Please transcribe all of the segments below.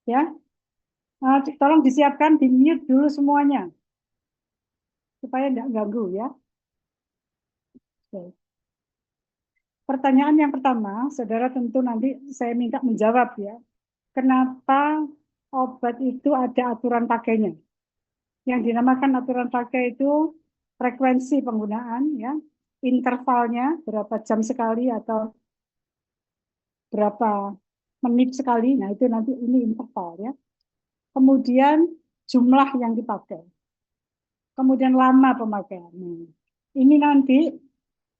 Ya. Tolong disiapkan di mute dulu semuanya supaya tidak ganggu ya. Oke. Pertanyaan yang pertama, saudara tentu nanti saya minta menjawab ya. Kenapa obat itu ada aturan pakainya? Yang dinamakan aturan pakai itu frekuensi penggunaan ya, intervalnya berapa jam sekali atau berapa menit sekali. Nah, itu nanti ini interval ya. Kemudian jumlah yang dipakai. Kemudian lama pemakaian. Ini nanti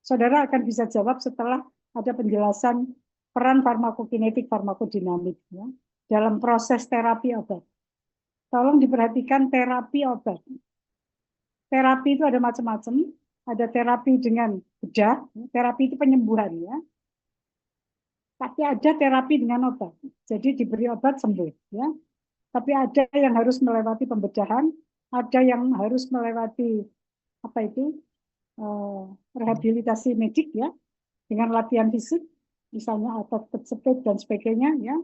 saudara akan bisa jawab setelah ada penjelasan peran farmakokinetik farmakodinamik ya, dalam proses terapi obat. Tolong diperhatikan terapi obat. Terapi itu ada macam-macam. Ada terapi dengan bedah, terapi itu penyembuhan ya. Tapi ada terapi dengan obat. Jadi diberi obat sembuh ya. Tapi ada yang harus melewati pembedahan, ada yang harus melewati apa itu rehabilitasi medik ya, dengan latihan fisik, misalnya otot kejepit dan sebagainya ya.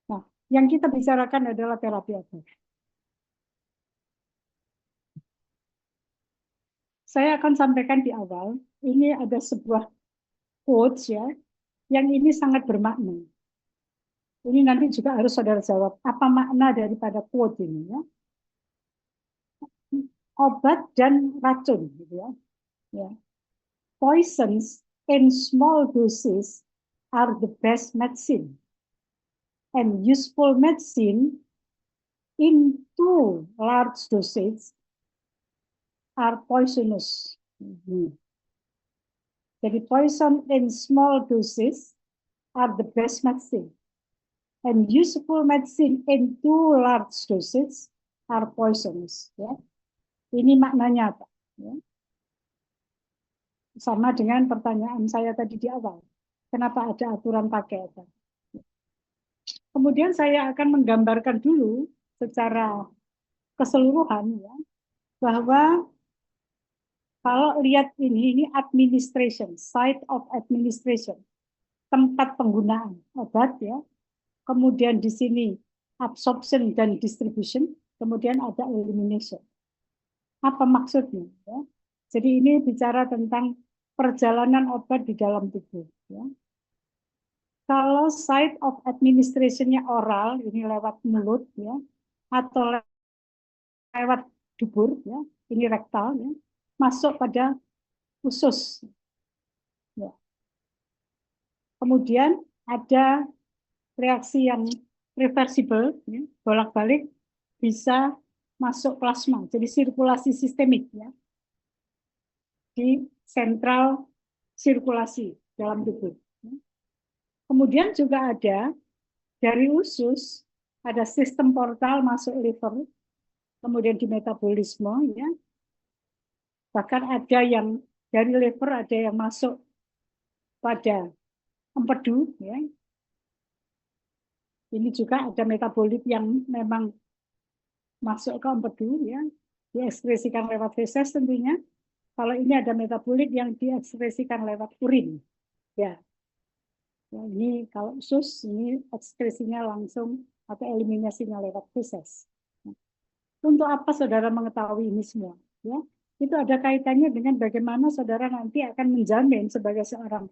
Nah, yang kita bicarakan adalah terapi obat. Saya akan sampaikan di awal, ini ada sebuah quotes ya, yang ini sangat bermakna. Ini nanti juga harus saudara jawab, apa makna daripada quote ini ya. Obat dan racun gitu ya. Ya. Poisons in small doses are the best medicine, and useful medicine in too large doses are poisonous. Jadi poison in small doses are the best medicine, and useful medicine in too large doses are poisonous. Ya. Ini maknanya apa? Ya. Sama dengan pertanyaan saya tadi di awal. Kenapa ada aturan pakai apa? Kemudian saya akan menggambarkan dulu secara keseluruhan ya, bahwa kalau lihat ini administration, site of administration, tempat penggunaan obat ya. Kemudian di sini absorption dan distribution, kemudian ada elimination. Apa maksudnya? Ya? Jadi ini bicara tentang perjalanan obat di dalam tubuh. Ya. Kalau site of administration-nya oral, ini lewat mulut, ya, atau lewat dubur, ya, ini rektal, ya, masuk pada usus. Ya. Kemudian ada reaksi yang reversible, ya, bolak-balik bisa masuk plasma, jadi sirkulasi sistemik, ya, di sentral sirkulasi dalam tubuh. Ya. Kemudian juga ada dari usus, ada sistem portal masuk liver, kemudian di metabolisme, ya. Bahkan ada yang dari liver ada yang masuk pada empedu, ya. Ini juga ada metabolit yang memang masuk ke empedu, ya, diekspresikan lewat feses tentunya. Kalau ini ada metabolit yang diekspresikan lewat urin, ya. Ya, ini kalau usus ini ekspresinya langsung atau eliminasinya lewat feses. Untuk apa saudara mengetahui ini semua? Ya, itu ada kaitannya dengan bagaimana saudara nanti akan menjamin sebagai seorang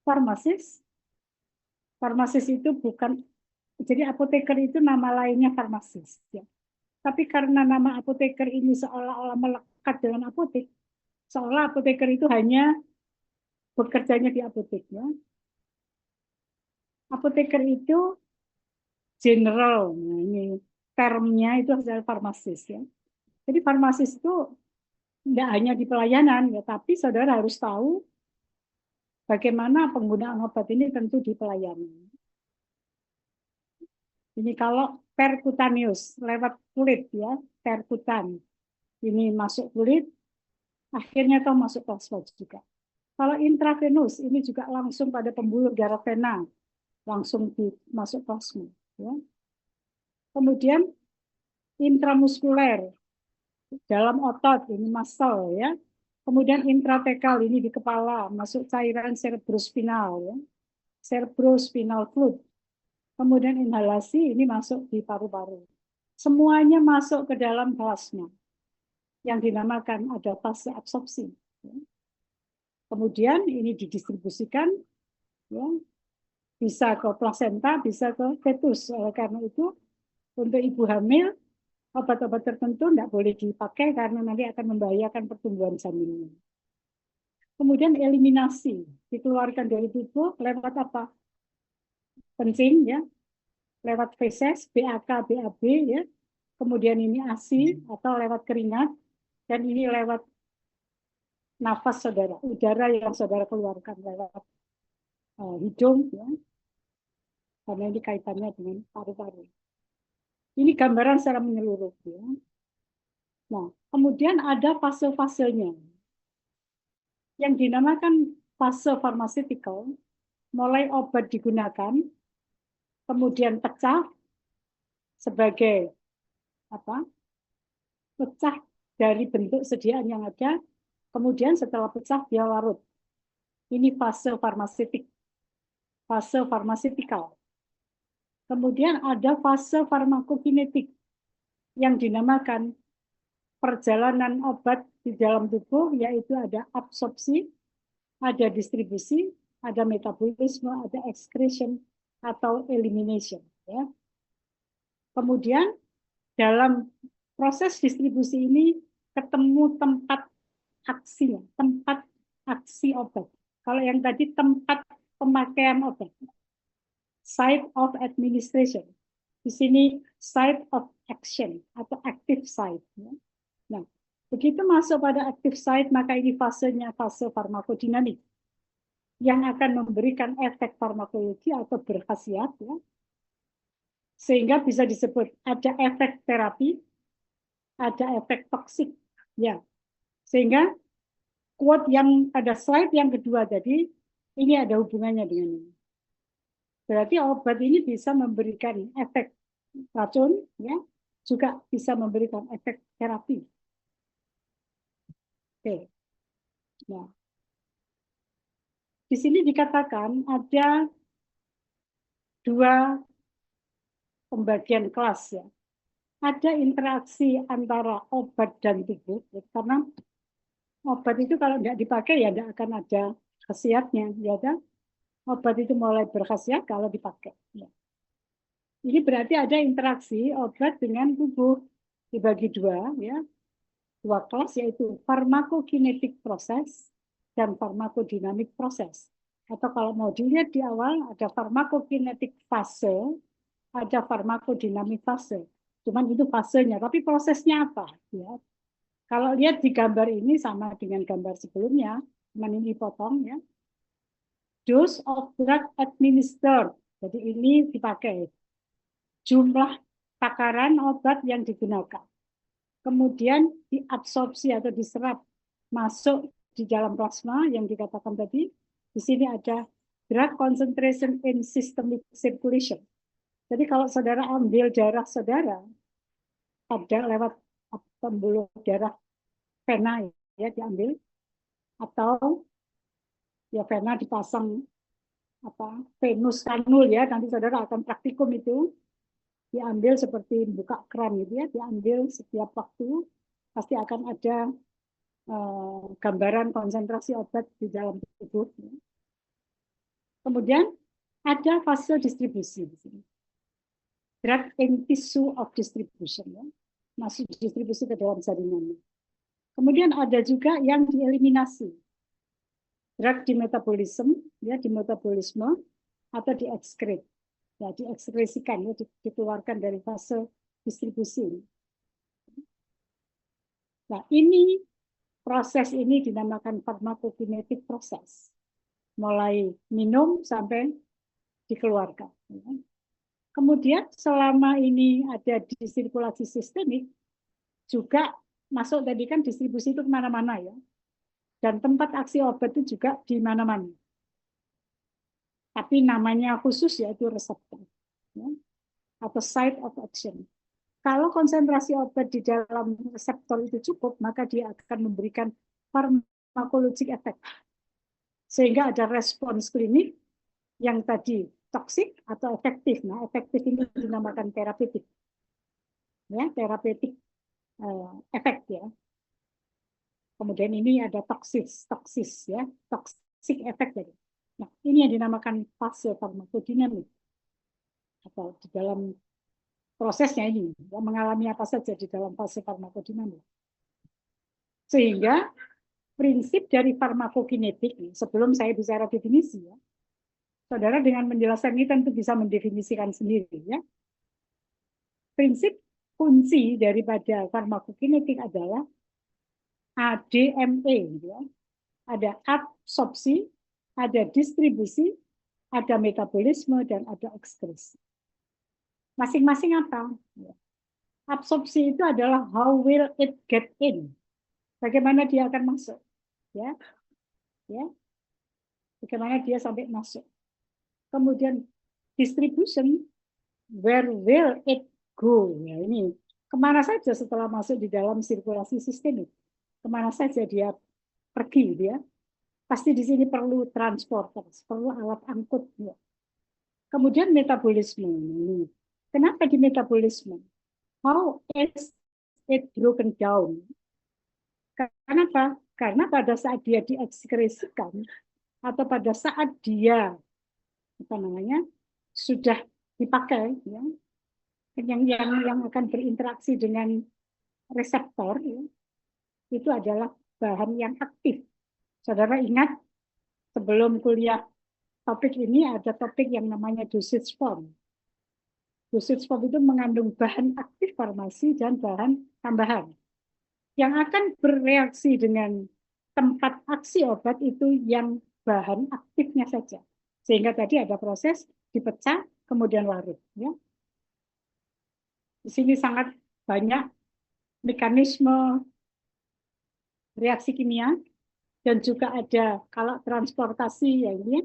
farmasis. Farmasis itu bukan, jadi apoteker itu nama lainnya farmasis. Ya. Tapi karena nama apoteker ini seolah-olah melekat dengan apotek, seolah apoteker itu hanya bekerjanya di apotek. Ya. Apoteker itu general, nah ini termnya itu adalah farmasis. Ya. Jadi farmasis itu tidak hanya di pelayanan, ya, tapi saudara harus tahu bagaimana penggunaan obat ini tentu di pelayanan. Ini kalau percutaneous, lewat kulit ya, perkutan. Ini masuk kulit, akhirnya toh masuk plasma juga. Kalau intravenous, ini juga langsung pada pembuluh darah vena, langsung masuk plasma. Ya. Kemudian intramuskuler, dalam otot, ini muscle ya. Kemudian intratekal, ini di kepala, masuk cairan cerebrospinal ya. Cerebrospinal fluid. Kemudian inhalasi ini masuk di paru-paru. Semuanya masuk ke dalam plasma yang dinamakan ada fase absorpsi. Kemudian ini didistribusikan, ya, bisa ke plasenta, bisa ke fetus. Karena itu untuk ibu hamil obat-obat tertentu tidak boleh dipakai karena nanti akan membahayakan pertumbuhan janinnya. Kemudian eliminasi, dikeluarkan dari tubuh lewat apa? Kencing, ya, lewat feses, BAK, BAB, ya. Kemudian ini ASI atau lewat keringat, dan ini lewat nafas saudara, udara yang saudara keluarkan lewat hidung, ya. Karena ini kaitannya dengan paru-paru. Ini gambaran secara menyeluruh, ya. Nah, kemudian ada fase-fasenya yang dinamakan fase pharmaceutical, mulai obat digunakan, kemudian pecah sebagai apa? Pecah dari bentuk sediaan yang ada, kemudian setelah pecah dia larut. Ini fase farmaseutical. Kemudian ada fase farmakokinetik yang dinamakan perjalanan obat di dalam tubuh, yaitu ada absorpsi, ada distribusi, ada metabolisme, ada excretion atau elimination. Ya. Kemudian dalam proses distribusi ini ketemu tempat aksinya, tempat aksi obat. Kalau yang tadi tempat pemakaian obat, site of administration. Di sini site of action atau active site. Nah, begitu masuk pada active site, maka ini fasenya fase farmakodinamik yang akan memberikan efek farmakologi atau berkhasiat, ya. Sehingga bisa disebut ada efek terapi, ada efek toksik, ya. Sehingga quote yang pada slide yang kedua tadi, ini ada hubungannya dengan ini. Berarti obat ini bisa memberikan efek racun, ya, juga bisa memberikan efek terapi. Oke. Nah, di sini dikatakan ada dua pembagian kelas, ya. Ada interaksi antara obat dan tubuh, ya, karena obat itu kalau tidak dipakai ya tidak akan ada khasiatnya, ya kan? Obat itu mulai berkhasiat kalau dipakai. Ya. Ini berarti ada interaksi obat dengan tubuh dibagi dua, ya, dua kelas, yaitu farmakokinetik proses dan farmakodinamik proses. Atau kalau mau dilihat di awal ada farmakokinetik fase, ada farmakodinamik fase. Cuman itu fasenya, tapi prosesnya apa? Ya. Kalau lihat di gambar ini sama dengan gambar sebelumnya, cuman ini dipotong, ya. Dose of drug administered. Jadi ini dipakai. Jumlah takaran obat yang digunakan. Kemudian diabsorpsi atau diserap masuk di dalam plasma yang dikatakan tadi. Di sini ada drug concentration in systemic circulation. Jadi kalau saudara ambil darah saudara, ada lewat pembuluh darah vena, ya, diambil, atau ya vena dipasang apa venus kanul, ya, nanti saudara akan praktikum itu, diambil seperti buka keran gitu, ya, diambil setiap waktu pasti akan ada gambaran konsentrasi obat di dalam tubuh. Kemudian ada fase distribusi di sini. Drug in tissue of distribution, ya, masuk distribusi ke dalam jaringan. Kemudian ada juga yang dieliminasi. Drug di metabolisme, ya, di metabolisme atau diekskret, ya, diekskresikan, ya, dikeluarkan dari fase distribusi. Nah, ini proses ini dinamakan farmakokinetik proses, mulai minum sampai dikeluarkan. Ya. Kemudian selama ini ada di sirkulasi sistemik, juga masuk tadi kan distribusi itu kemana-mana, ya. Dan tempat aksi obat itu juga di mana-mana. Tapi namanya khusus yaitu reseptor, ya, atau site of action. Kalau konsentrasi obat di dalam reseptor itu cukup, maka dia akan memberikan farmakologik efek. Sehingga ada respons klinik yang tadi toksik atau efektif. Nah, efektif ini dinamakan terapeutik. Ya, terapeutik efek ya. Kemudian ini ada toksis ya, toxic efek tadi. Nah, ini yang dinamakan fase farmakodinamik. Atau di dalam prosesnya ini, ya, mengalami apa saja di dalam fase farmakodinamik. Sehingga prinsip dari farmakokinetik, sebelum saya bicara definisi ya, saudara dengan menjelaskan ini tentu bisa mendefinisikan sendiri ya. Prinsip kunci daripada farmakokinetik adalah ADME ya. Ada absorpsi, ada distribusi, ada metabolisme dan ada ekskresi. Masing-masing apa? Absorpsi itu adalah how will it get in? Bagaimana dia akan masuk? Ya. Ya. Bagaimana dia sampai masuk? Kemudian distribution, where will it go? Ya, ini kemana saja setelah masuk di dalam sirkulasi sistemik? Kemana saja dia pergi dia? Pasti di sini perlu transporter, perlu alat angkut. Ya. Kemudian metabolisme. Kenapa di metabolisme? How is it broken down? Kenapa? Karena pada saat dia diekskresikan atau pada saat dia sudah dipakai, ya, yang akan berinteraksi dengan reseptor, ya, itu adalah bahan yang aktif. Saudara ingat sebelum kuliah topik ini ada topik yang namanya dosage form. Dosage form itu mengandung bahan aktif farmasi dan bahan tambahan. Yang akan bereaksi dengan tempat aksi obat itu yang bahan aktifnya saja. Sehingga tadi ada proses dipecah, kemudian larut. Ya. Di sini sangat banyak mekanisme reaksi kimia, dan juga ada kalau transportasi ya ini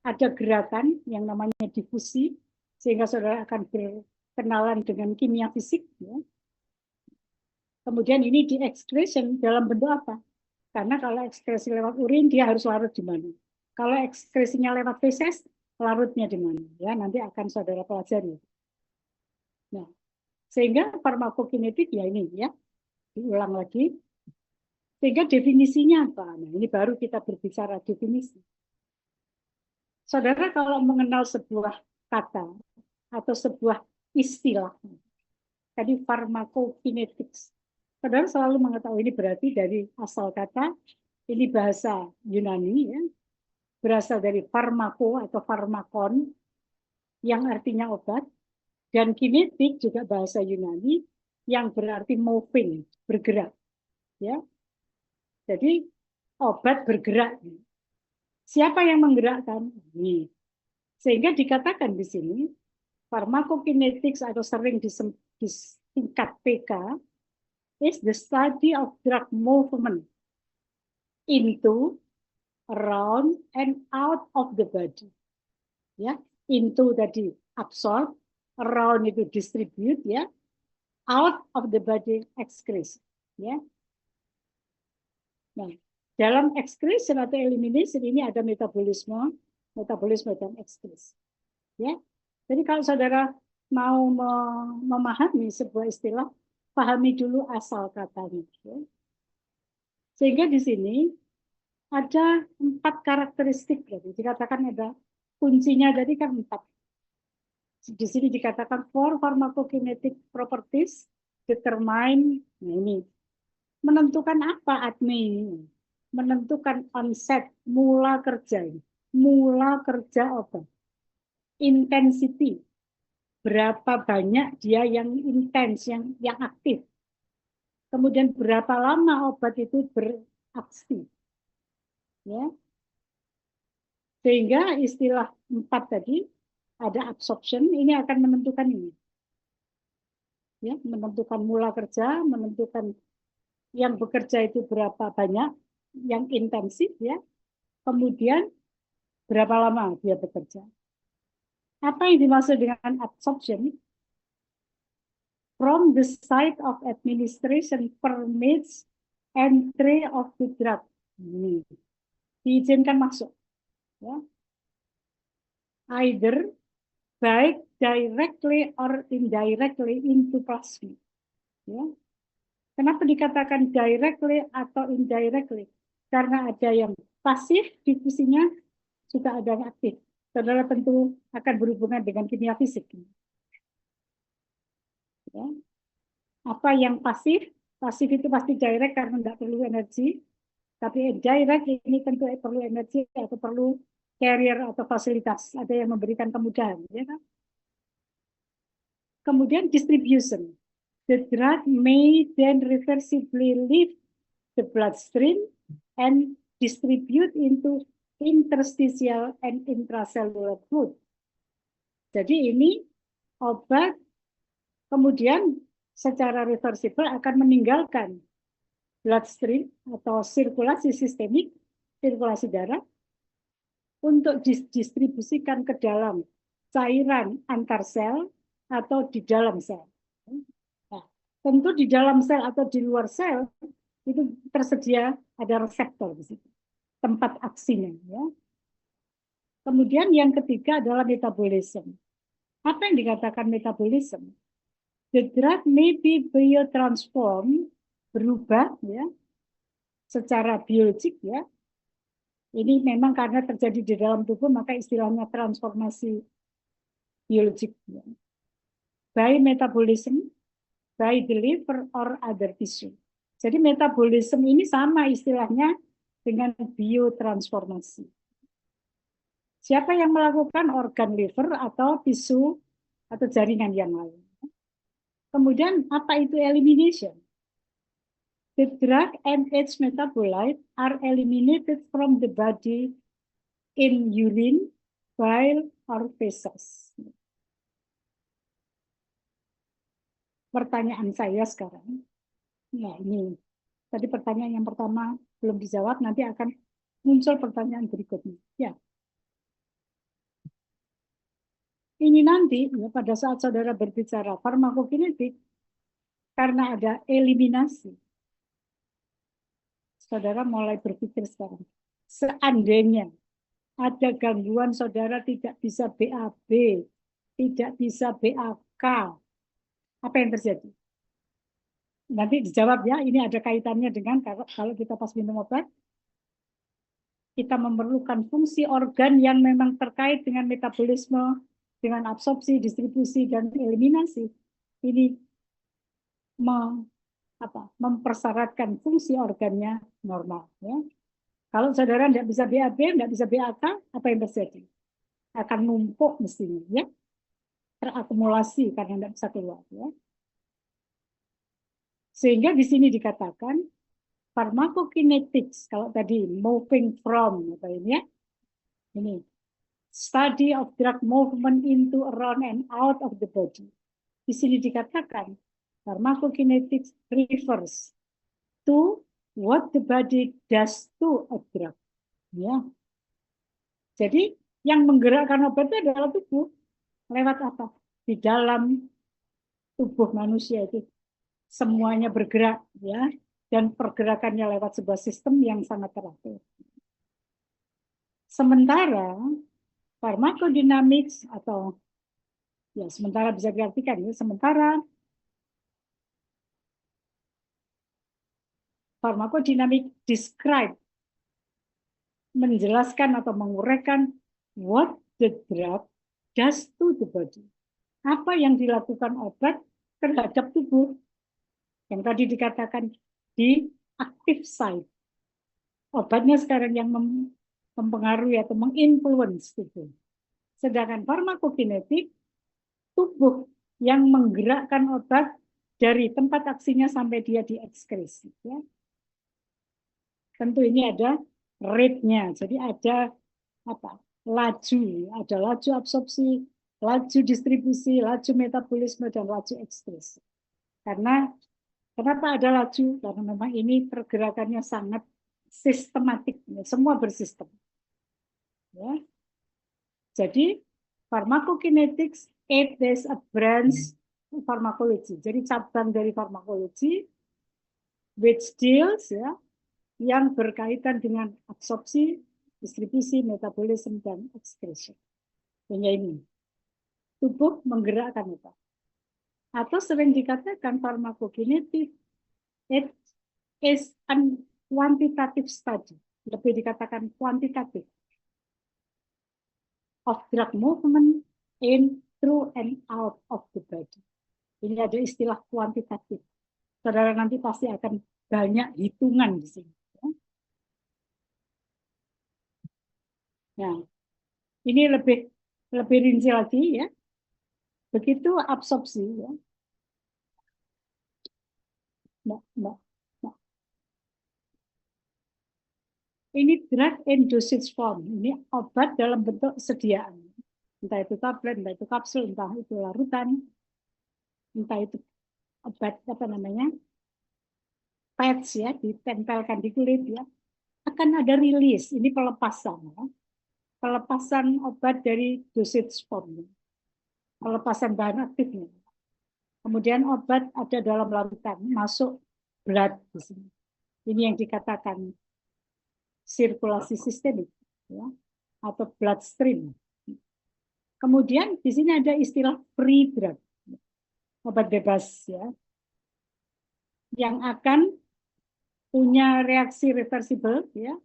ada gerakan yang namanya difusi, sehingga saudara akan berkenalan dengan kimia fisik. Ya. Kemudian ini di-excretion dalam bentuk apa? Karena kalau ekskresi lewat urin, dia harus larut di mana? Kalau ekskresinya lewat feses, larutnya di mana? Ya, nanti akan saudara pelajari. Nah, sehingga farmakokinetik ya ini ya, diulang lagi. Sehingga definisinya apa? Nah, ini baru kita berbicara definisi. Saudara kalau mengenal sebuah kata atau sebuah istilah, tadi farmakokinetics, saudara selalu mengetahui ini berarti dari asal kata, ini bahasa Yunani, ya, berasal dari farmako atau farmakon, yang artinya obat, dan kinetik juga bahasa Yunani, yang berarti moving, bergerak. Ya. Jadi obat bergerak. Siapa yang menggerakkan? Ini. Sehingga dikatakan di sini, farmakokinetics atau sering disingkat PK, is the study of drug movement into, around, and out of the body. Ya, into tadi absorb, around itu distribute, ya, out of the body excrete. Ya. Nah, dalam excretion atau elimination ini ada metabolisme dan excretion. Ya. Jadi kalau saudara mau memahami sebuah istilah, pahami dulu asal katanya. Ya. Sehingga di sini ada 4 karakteristik. Jadi dikatakan ada kuncinya jadi kan 4. Di sini dikatakan for pharmacokinetic properties determine, nah ini menentukan apa ADME ini? Menentukan onset, mula kerja obat, intensity, berapa banyak dia yang intens, yang aktif, kemudian berapa lama obat itu beraksi, ya, sehingga istilah 4 tadi ada absorption, ini akan menentukan ini, ya, menentukan mula kerja, menentukan yang bekerja itu berapa banyak, yang intensif, ya, kemudian berapa lama dia bekerja. Apa yang dimaksud dengan absorption? From the site of administration permits entry of the drug. Ini diizinkan masuk. Ya. Either baik directly or indirectly into plasma. Ya. Kenapa dikatakan directly atau indirectly? Karena ada yang pasif difusinya, juga ada yang aktif. Saudara tentu akan berhubungan dengan kimia fisik. Ya. Apa yang pasif? Pasif itu pasti direct karena tidak perlu energi. Tapi indirect ini tentu perlu energi atau perlu carrier atau fasilitas. Ada yang memberikan kemudahan. Ya kan? Kemudian distribution. The drug may then reversibly leave the bloodstream and distribute into interstitial and intracellular fluid. Jadi ini obat kemudian secara reversible akan meninggalkan bloodstream atau sirkulasi sistemik, sirkulasi darah, untuk didistribusikan ke dalam cairan antar sel atau di dalam sel. Nah, tentu di dalam sel atau di luar sel itu tersedia ada reseptor di situ, tempat aksinya. Ya. Kemudian yang ketiga adalah metabolisme. Apa yang dikatakan metabolisme? The drug may be biotransformed, berubah ya, secara biologik ya. Ini memang karena terjadi di dalam tubuh, maka istilahnya transformasi biologik. Ya. By metabolism, by the liver or other tissue. Jadi metabolisme ini sama istilahnya dengan biotransformasi. Siapa yang melakukan organ liver atau tisu atau jaringan yang lain. Kemudian apa itu elimination? The drug and its metabolite are eliminated from the body in urine, bile, or feces. Pertanyaan saya sekarang, ya ini tadi pertanyaan yang pertama belum dijawab, nanti akan muncul pertanyaan berikutnya. Ya, ini nanti ya, pada saat saudara berbicara farmakokinetik, karena ada eliminasi, saudara mulai berpikir sekarang. Seandainya ada gangguan saudara tidak bisa BAB, tidak bisa BAK, apa yang terjadi? Nanti dijawab ya, ini ada kaitannya dengan kalau kita pas minum obat, kita memerlukan fungsi organ yang memang terkait dengan metabolisme, dengan absorpsi, distribusi, dan eliminasi. Ini mempersyaratkan fungsi organnya normal. Ya. Kalau saudara tidak bisa BAB, tidak bisa BAK, apa yang terjadi? Akan numpuk mestinya, ya, terakumulasi karena tidak bisa keluar. Ya. Sehingga di sini dikatakan pharmacokinetics, kalau tadi moving from, apa ini ya, ini study of drug movement into, around, and out of the body. Di sini dikatakan pharmacokinetics refers to what the body does to a drug. Ya. Jadi yang menggerakkan obat itu adalah tubuh. Lewat apa? Di dalam tubuh manusia itu semuanya bergerak, ya, dan pergerakannya lewat sebuah sistem yang sangat teratur. Sementara pharmacodynamics atau ya sementara bisa diartikan ya, sementara pharmacodynamic describe, menjelaskan atau menguraikan what the drug does to the body. Apa yang dilakukan obat terhadap tubuh. Yang tadi dikatakan di active site. Obatnya sekarang yang mempengaruhi atau menginfluence tubuh. Sedangkan farmakokinetik, tubuh yang menggerakkan obat dari tempat aksinya sampai dia diekskresi. Ya. Tentu ini ada rate-nya. Jadi ada apa? Laju, ada laju absorpsi, laju distribusi, laju metabolisme, dan laju ekskresi. Karena kenapa ada laju? Karena memang ini pergerakannya sangat sistematik, semua bersistem. Ya. Jadi pharmacokinetics it is a branch pharmacology. Jadi cabang dari farmakologi which deals ya yang berkaitan dengan absorpsi, distribusi, metabolisme, dan excretion. Hanya ini. tubuh menggerakkan itu. Atau sering dikatakan farmakokinetik it is a quantitative study, lebih dikatakan kuantitatif of drug movement in, through, and out of the body. Ini ada istilah kuantitatif. Saudara nanti pasti akan banyak hitungan di sini. Nah, ini lebih rinci lagi ya. Begitu absorpsi ya. Nah. Ini drug in dosage form. Ini obat dalam bentuk sediaan. Entah itu tablet, entah itu kapsul, entah itu larutan, entah itu obat apa namanya, patch ya, ditempelkan di kulit ya. Akan ada rilis. Ini pelepasan. Ya. Pelepasan obat dari dosage form. Pelepasan bahan aktifnya. Kemudian obat ada dalam larutan, masuk blood di sini. Ini yang dikatakan sirkulasi sistemik ya, atau bloodstream. Kemudian di sini ada istilah free drug, obat bebas ya, yang akan punya reaksi reversible ya,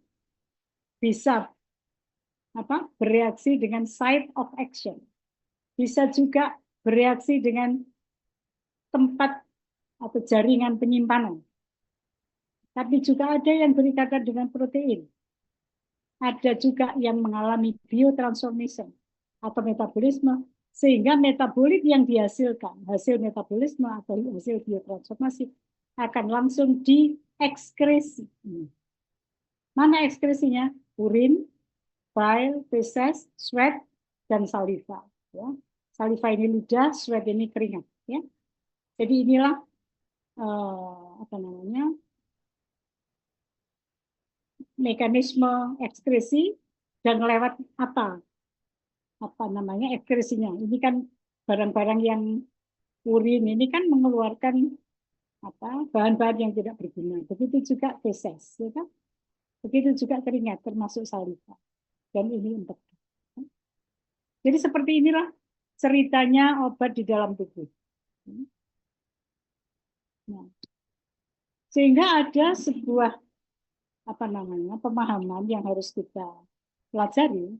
bisa bereaksi dengan site of action, bisa juga bereaksi dengan tempat atau jaringan penyimpanan. Tapi juga ada yang berikatan dengan protein. Ada juga yang mengalami biotransformation atau metabolisme, sehingga metabolit yang dihasilkan, hasil metabolisme atau hasil biotransformasi, akan langsung diekskresi. Mana ekskresinya? Urin, bile, feses, sweat, dan saliva. Ya. Saliva ini lidah, sweat ini keringat. Ya. Jadi inilah mekanisme ekskresi dan lewat apa ekskresinya. Ini kan barang-barang yang urin ini kan mengeluarkan bahan-bahan yang tidak berguna. Begitu juga feses, ya kan? Begitu juga keringat termasuk saliva. Dan ini untuk. Jadi seperti inilah ceritanya obat di dalam tubuh. Nah, sehingga ada sebuah pemahaman yang harus kita pelajari.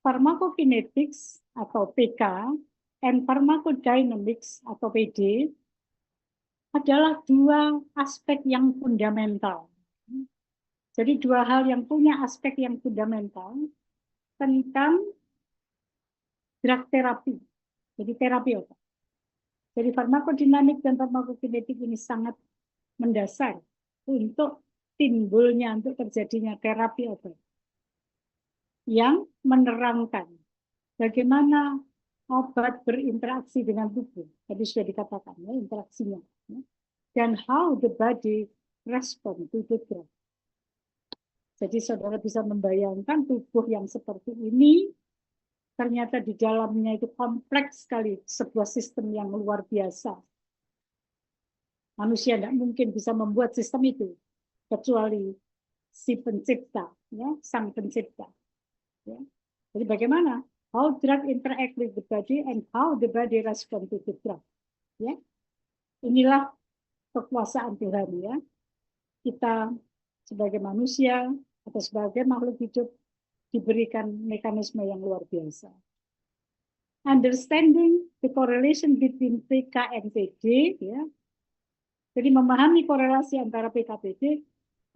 Pharmacokinetics atau PK and pharmacodynamics atau PD adalah dua aspek yang fundamental. Jadi dua hal yang punya aspek yang fundamental tentang drug terapi. Jadi terapi obat. Jadi farmakodinamik dan farmakokinetik ini sangat mendasar untuk timbulnya, untuk terjadinya terapi obat yang menerangkan bagaimana obat berinteraksi dengan tubuh. Tadi sudah dikatakan ya interaksinya. Ya. Dan how the body respond to the drug. Jadi saudara bisa membayangkan tubuh yang seperti ini ternyata di dalamnya itu kompleks sekali, sebuah sistem yang luar biasa. Manusia tidak mungkin bisa membuat sistem itu kecuali si pencipta, ya, sang pencipta. Ya. Jadi bagaimana? How drug interact with the body and how the body respond to the drug. Ya. Inilah kekuasaan Tuhan ya. Kita sebagai manusia atau sebagai makhluk hidup diberikan mekanisme yang luar biasa. Understanding the correlation between PK and PD, ya. Jadi memahami korelasi antara PK-PD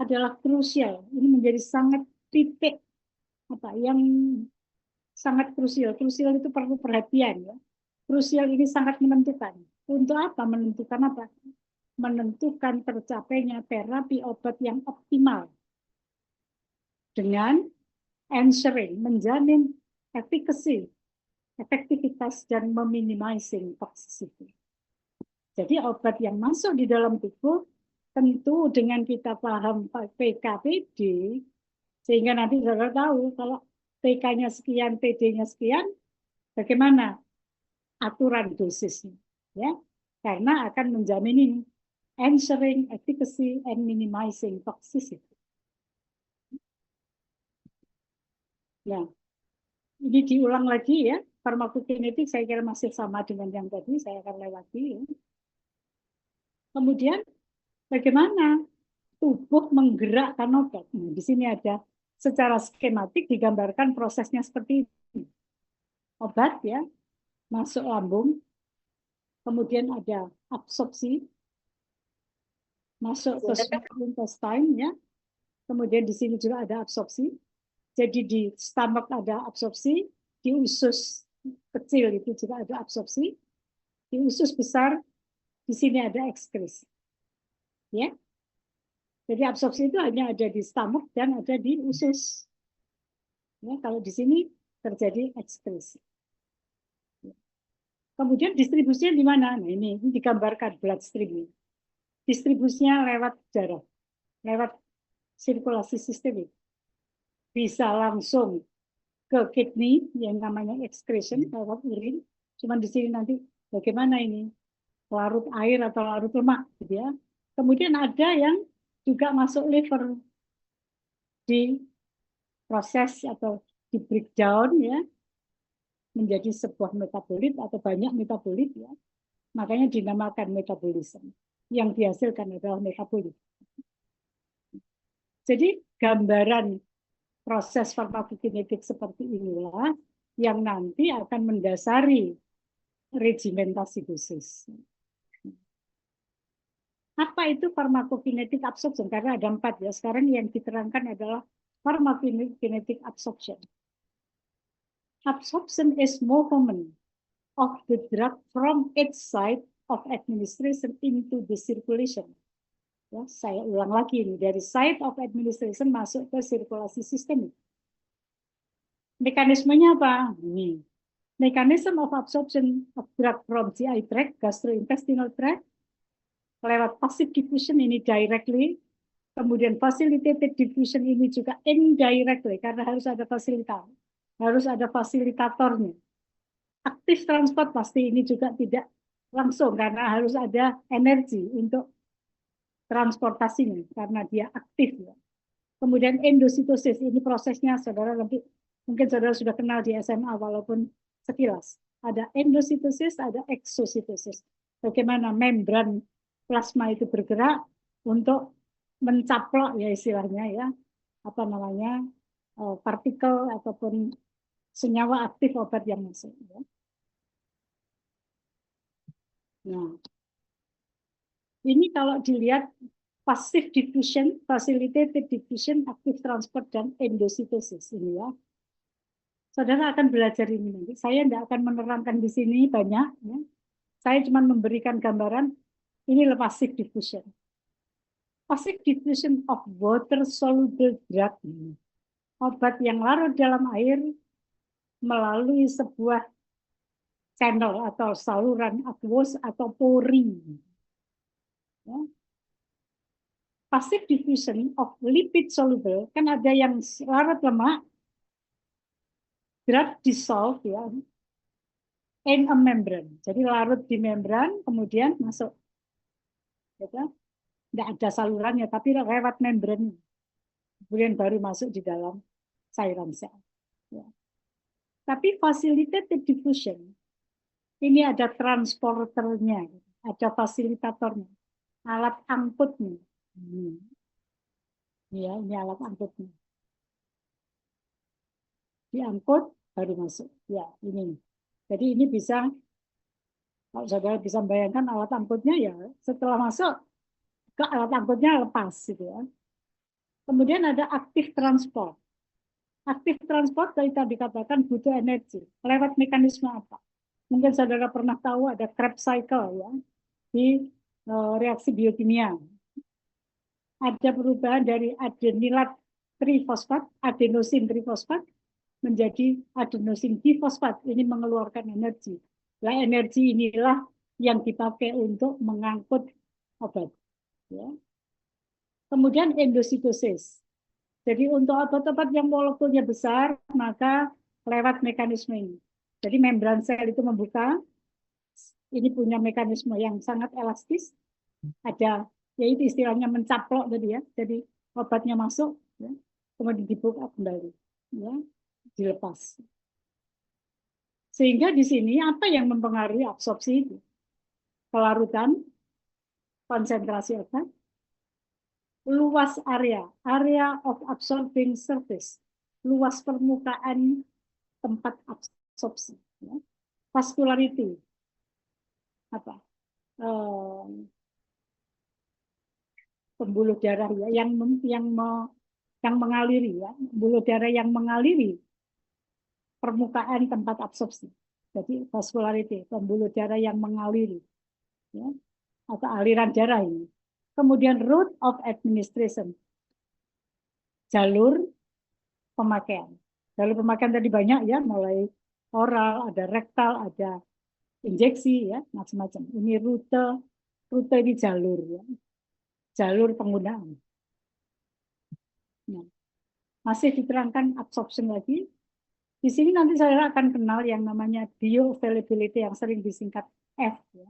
adalah krusial. Ini menjadi sangat titik yang sangat krusial. Krusial itu perlu perhatian ya. Krusial ini sangat menentukan. Untuk apa? Menentukan apa? Menentukan tercapainya terapi obat yang optimal dengan ensuring, menjamin efektivitas dan meminimizing toxicity. Jadi obat yang masuk di dalam tubuh tentu dengan kita paham PK/PD, sehingga nanti saudara tahu kalau PK-nya sekian, PD-nya sekian, bagaimana aturan dosisnya, ya? Karena akan menjamin ini, ensuring efficacy and minimizing toxicity. Ya, ini diulang lagi ya, farmakokinetik saya kira masih sama dengan yang tadi, saya akan lewati. Ya. Kemudian bagaimana tubuh menggerakkan obat? Nah, di sini ada secara skematik digambarkan prosesnya seperti ini. Obat ya masuk lambung, kemudian ada absorpsi, masuk ke small intestine ya. Kemudian di sini juga ada absorpsi. Jadi di stomach ada absorpsi, di usus kecil itu juga ada absorpsi, di usus besar di sini ada ekskresi. Ya. Jadi absorpsi itu hanya ada di stomach dan ada di usus. Ya, kalau di sini terjadi ekskresi. Kemudian distribusinya di mana? Nah, ini digambarkan bloodstream. Distribusinya lewat darah, lewat sirkulasi sistemik. Bisa langsung ke kidney yang namanya excretion lewat urin. Cuman di sini nanti bagaimana ini? Larut air atau larut lemak gitu ya. Kemudian ada yang juga masuk liver di proses atau di breakdown ya menjadi sebuah metabolit atau banyak metabolit ya. Makanya dinamakan metabolisme. Yang dihasilkan adalah metabolit. Jadi gambaran proses farmakokinetik seperti inilah yang nanti akan mendasari regimentasi dosis. Apa itu farmakokinetik absorption? Karena ada 4 ya. Sekarang yang diterangkan adalah farmakokinetik absorption. Absorption is movement of the drug from its site of administration into the circulation. Ya, saya ulang lagi ini, dari site of administration masuk ke sirkulasi sistemik. Mekanismenya apa? Ini. Mechanism of absorption of drug from GI tract, gastrointestinal tract, lewat passive diffusion ini directly, kemudian facilitated diffusion ini juga indirectly, karena harus ada fasilitator, harus ada fasilitatornya. Aktif transport pasti ini juga tidak langsung, karena harus ada energi untuk transportasinya, karena dia aktif. Ya. Kemudian endositosis, ini prosesnya saudara nanti, mungkin saudara sudah kenal di SMA, walaupun sekilas. Ada endositosis, ada exositosis. Bagaimana membran plasma itu bergerak untuk mencaplok ya istilahnya ya, apa namanya, partikel ataupun senyawa aktif obat yang masuk. Ya. Nah, ini kalau dilihat passive diffusion, facilitated diffusion, active transport, dan endositosis ini ya. Saudara akan belajar ini nanti. Saya tidak akan menerangkan di sini banyak. Ya. Saya cuma memberikan gambaran, ini passive diffusion. Passive diffusion of water-soluble drug. Obat yang larut dalam air melalui sebuah channel atau saluran aqueous atau pori. Ya. Passive diffusion of lipid soluble, kan ada yang larut lemak, drug dissolve ya, in a membrane. Jadi larut di membran, kemudian masuk. Gitu. Tidak ada salurannya, tapi lewat membran. Kemudian baru masuk di dalam cairan sel. Ya. Tapi facilitated diffusion, ini ada transporternya, ada fasilitatornya, alat angkutnya. Ya, ini alat angkutnya. Diangkut, baru masuk. Ya, ini. Jadi ini bisa, kalau saudara bisa bayangkan alat angkutnya ya, setelah masuk, ke alat angkutnya lepas. Gitu ya. Kemudian ada aktif transport. Aktif transport tadi dikatakan butuh energi. Lewat mekanisme apa? Mungkin saudara pernah tahu ada Krebs cycle ya di reaksi biokimia. Ada perubahan dari adenilat trifosfat, adenosin trifosfat menjadi adenosin difosfat. Ini mengeluarkan energi. Nah, energi inilah yang dipakai untuk mengangkut obat. Ya. Kemudian endositosis. Jadi untuk obat-obat yang molekulnya besar, maka lewat mekanisme ini. Jadi membran sel itu membuka, ini punya mekanisme yang sangat elastis, ada, yaitu istilahnya mencaplok tadi ya, jadi obatnya masuk, ya, kemudian dibuka kembali, ya, dilepas. Sehingga di sini apa yang mempengaruhi absorpsi itu? Kelarutan, konsentrasi obat, luas area of absorbing surface, luas permukaan tempat absorpsi, ya. Vascularity, apa? Pembuluh darah ya, yang mengaliri ya, pembuluh darah yang mengaliri permukaan tempat absorpsi. Jadi vascularity, pembuluh darah yang mengaliri, ya, atau aliran darah ini. Kemudian route of administration, jalur pemakaian. Jalur pemakaian tadi banyak ya, mulai oral, ada rektal, ada injeksi ya, macam-macam. Ini rute di jalur ya, jalur penggunaan. Nah, masih diterangkan absorption lagi. Di sini nanti saya akan kenal yang namanya bioavailability yang sering disingkat F. Ya.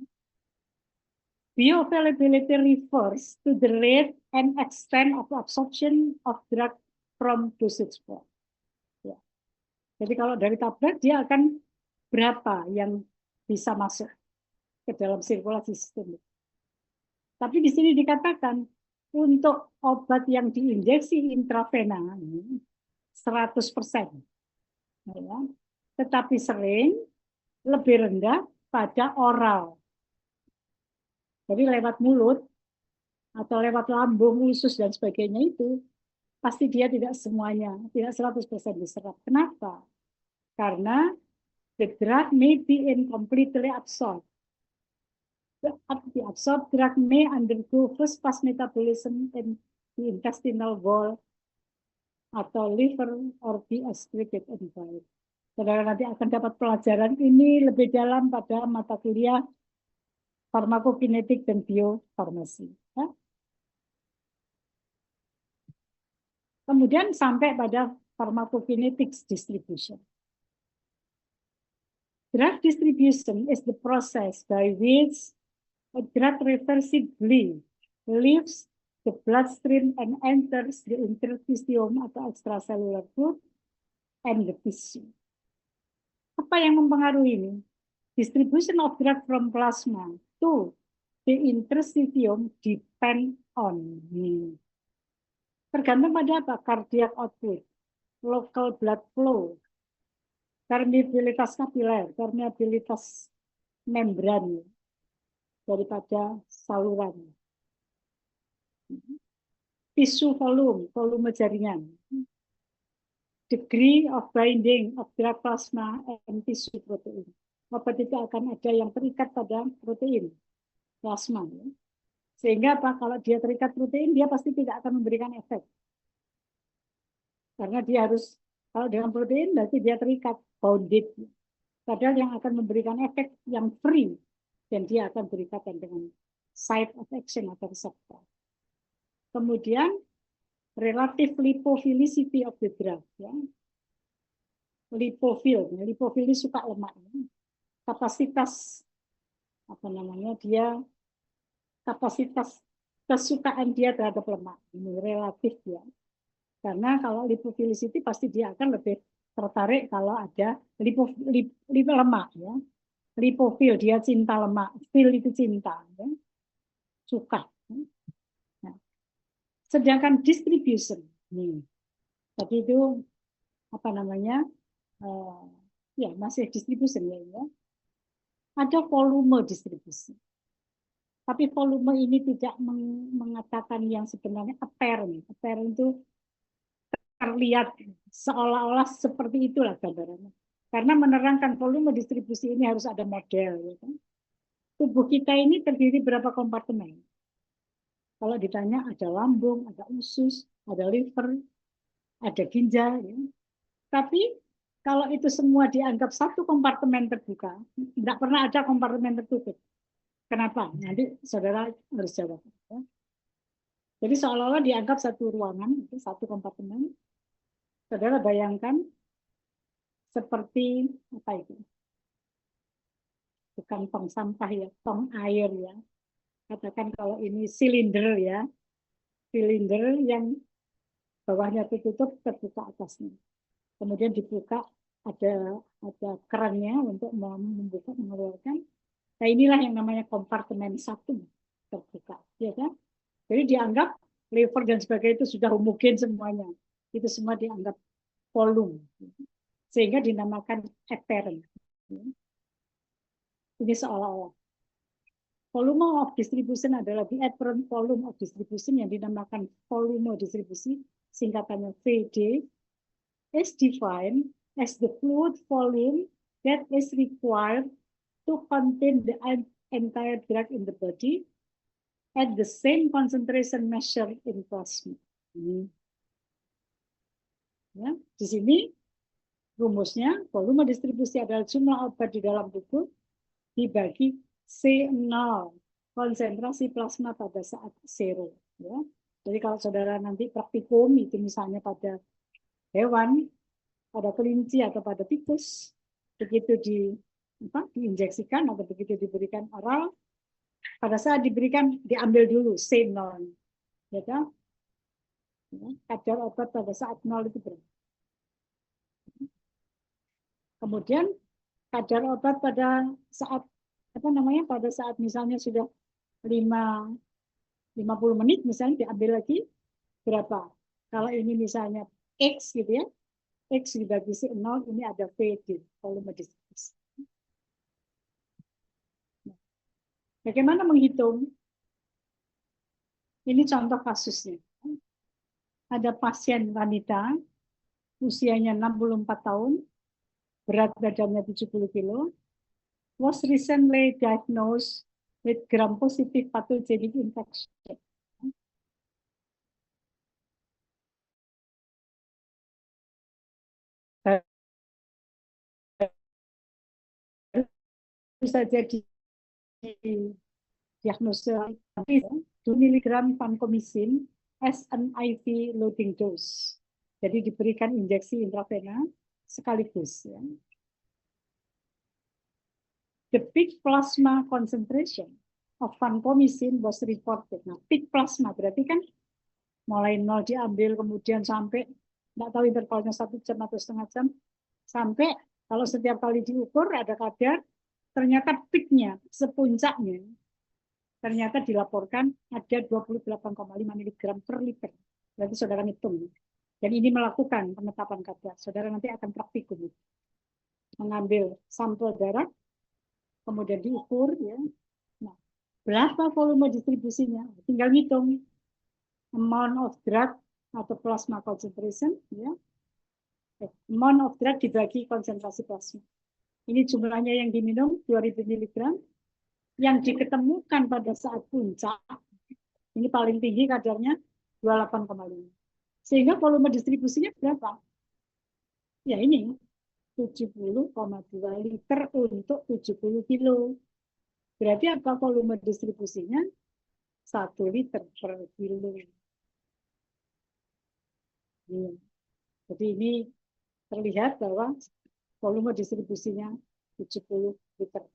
Bioavailability refers to the rate and extent of absorption of drug from dosage form. Ya. Jadi kalau dari tablet dia akan berapa yang bisa masuk ke dalam sirkulasi sistem. Tapi di sini dikatakan untuk obat yang diinjeksi intravena 100%. Ya. Tetapi sering lebih rendah pada oral. Jadi lewat mulut atau lewat lambung, usus dan sebagainya itu pasti dia tidak semuanya, tidak 100% diserap. Kenapa? Karena the drug may be incompletely absorbed. The absorbed drug may undergo first pass metabolism in the intestinal wall atau liver or be excreted in bile. Saudara nanti akan dapat pelajaran ini lebih dalam pada mata kuliah farmakokinetik dan biofarmasi. Ya. Kemudian sampai pada pharmacokinetics distribution. Drug distribution is the process by which a drug reversibly leaves the bloodstream and enters the interstitium atau extracellular fluid and the tissue. Apa yang mempengaruhi ini? Distribution of drug from plasma to the interstitium depend on tergantung pada apa? Cardiac output, local blood flow, permeabilitas kapiler, permeabilitas membran daripada saluran, tisu volume, volume jaringan, degree of binding of drug plasma and tissue protein. Obat itu akan ada yang terikat pada protein plasma. Ya. Sehingga apa? Kalau dia terikat protein, dia pasti tidak akan memberikan efek. Karena dia harus, kalau dengan protein berarti dia terikat, bounded. Padahal yang akan memberikan efek yang free, dan dia akan berikatan dengan site of action atau reseptor. Kemudian, relative lipophilicity of the drug. Ya. Lipofil ini suka lemak. Ya. Kapasitas, apa namanya, dia kapasitas kesukaan dia terhadap lemak. Ini relatif ya. Karena kalau lipophilicity pasti dia akan lebih tertarik kalau ada lemak ya. Lipofil dia cinta lemak, fil itu cinta ya. Suka. Nah, sedangkan distribution nih. Tadi itu apa namanya? Ya, masih distribution ya. Ada volume distribusi. Tapi volume ini tidak mengatakan yang sebenarnya apparent. Apparent itu terlihat seolah-olah seperti itulah gambarannya. Karena menerangkan volume distribusi ini harus ada model. Ya kan? Tubuh kita ini terdiri berapa kompartemen? Kalau ditanya ada lambung, ada usus, ada liver, ada ginjal. Ya. Tapi kalau itu semua dianggap satu kompartemen terbuka, tidak pernah ada kompartemen tertutup. Kenapa? Nanti saudara harus jawab. Ya. Jadi seolah-olah dianggap satu ruangan, satu kompartemen. Saudara bayangkan seperti apa itu? Bukan tong sampah ya, tong air ya. Katakan kalau ini silinder ya, silinder yang bawahnya tertutup, terbuka atasnya. Kemudian dibuka ada kerannya untuk membuka mengeluarkan. Nah inilah yang namanya kompartemen satu terbuka, ya kan? Jadi dianggap liver dan sebagainya itu sudah homogen semuanya, itu semua dianggap volume, sehingga dinamakan apparent. Ini seolah-olah volume of distribution adalah the apparent volume of distribution yang dinamakan volume distribusi, singkatannya VD, is defined as the fluid volume that is required to contain the entire drug in the body at the same concentration measured in plasma. Ya, di sini rumusnya volume distribusi adalah jumlah obat di dalam tubuh dibagi C0, konsentrasi plasma pada saat zero. Ya. Jadi kalau saudara nanti praktikum itu misalnya pada hewan, pada kelinci atau pada tikus, begitu diinjeksikan atau begitu diberikan oral, pada saat diberikan diambil dulu C0, ya kan? Kadar obat pada saat 0 itu berapa? Kemudian kadar obat pada saat pada saat misalnya sudah 50 menit misalnya diambil lagi berapa? Kalau ini misalnya X gitu ya, X dibagi C0, ini ada VD, volume distribusi. Bagaimana menghitung? Ini contoh kasusnya. Ada pasien wanita, usianya 64 tahun, berat badannya 70 kilo, was recently diagnosed with gram-positive pathogenic infection. Baru saja diagnosa 2 mg vancomycin as an IV loading dose. Jadi diberikan injeksi intravena sekaligus. Ya. The peak plasma concentration of vancomycin was reported. Nah, peak plasma berarti kan mulai 0 diambil kemudian sampai nggak tahu intervalnya 1 jam atau setengah jam, sampai kalau setiap kali diukur ada kadar, ternyata peaknya, sepuncaknya ternyata dilaporkan ada 28,5 mg per liter. Berarti saudara hitung. Dan ini melakukan penetapan kadar. Saudara nanti akan praktikum. Mengambil sampel darah, kemudian diukur. Ya. Nah, berapa volume distribusinya? Tinggal hitung. Amount of drug atau plasma concentration. Ya. Amount of drug dibagi konsentrasi plasma. Ini jumlahnya yang diminum 2000 mg. Yang diketemukan pada saat puncak, ini paling tinggi kadarnya 28,5. Sehingga volume distribusinya berapa? Ya ini, 70,2 liter untuk 70 kilo. Berarti apa volume distribusinya? 1 liter per kilo. Ya. Jadi ini terlihat bahwa volume distribusinya 70 liter.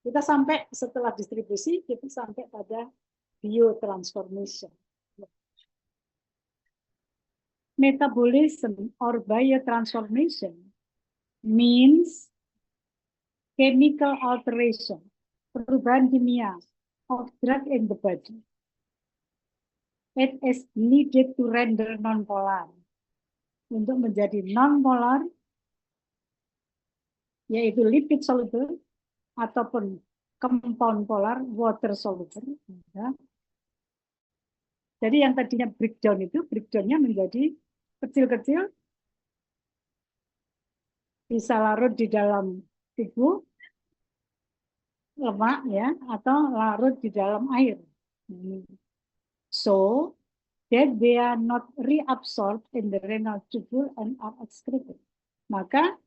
Kita sampai setelah distribusi, kita sampai pada biotransformation. Metabolism or biotransformation means chemical alteration, perubahan kimia of drug in the body. It is needed to render non-polar. Untuk menjadi non-polar, yaitu lipid soluble, ataupun compound polar, water soluble. Ya. Jadi yang tadinya breakdown itu, breakdownnya menjadi kecil-kecil, bisa larut di dalam tubuh, lemak ya, atau larut di dalam air. So that they are not reabsorbed in the renal tubule and are excreted. Maka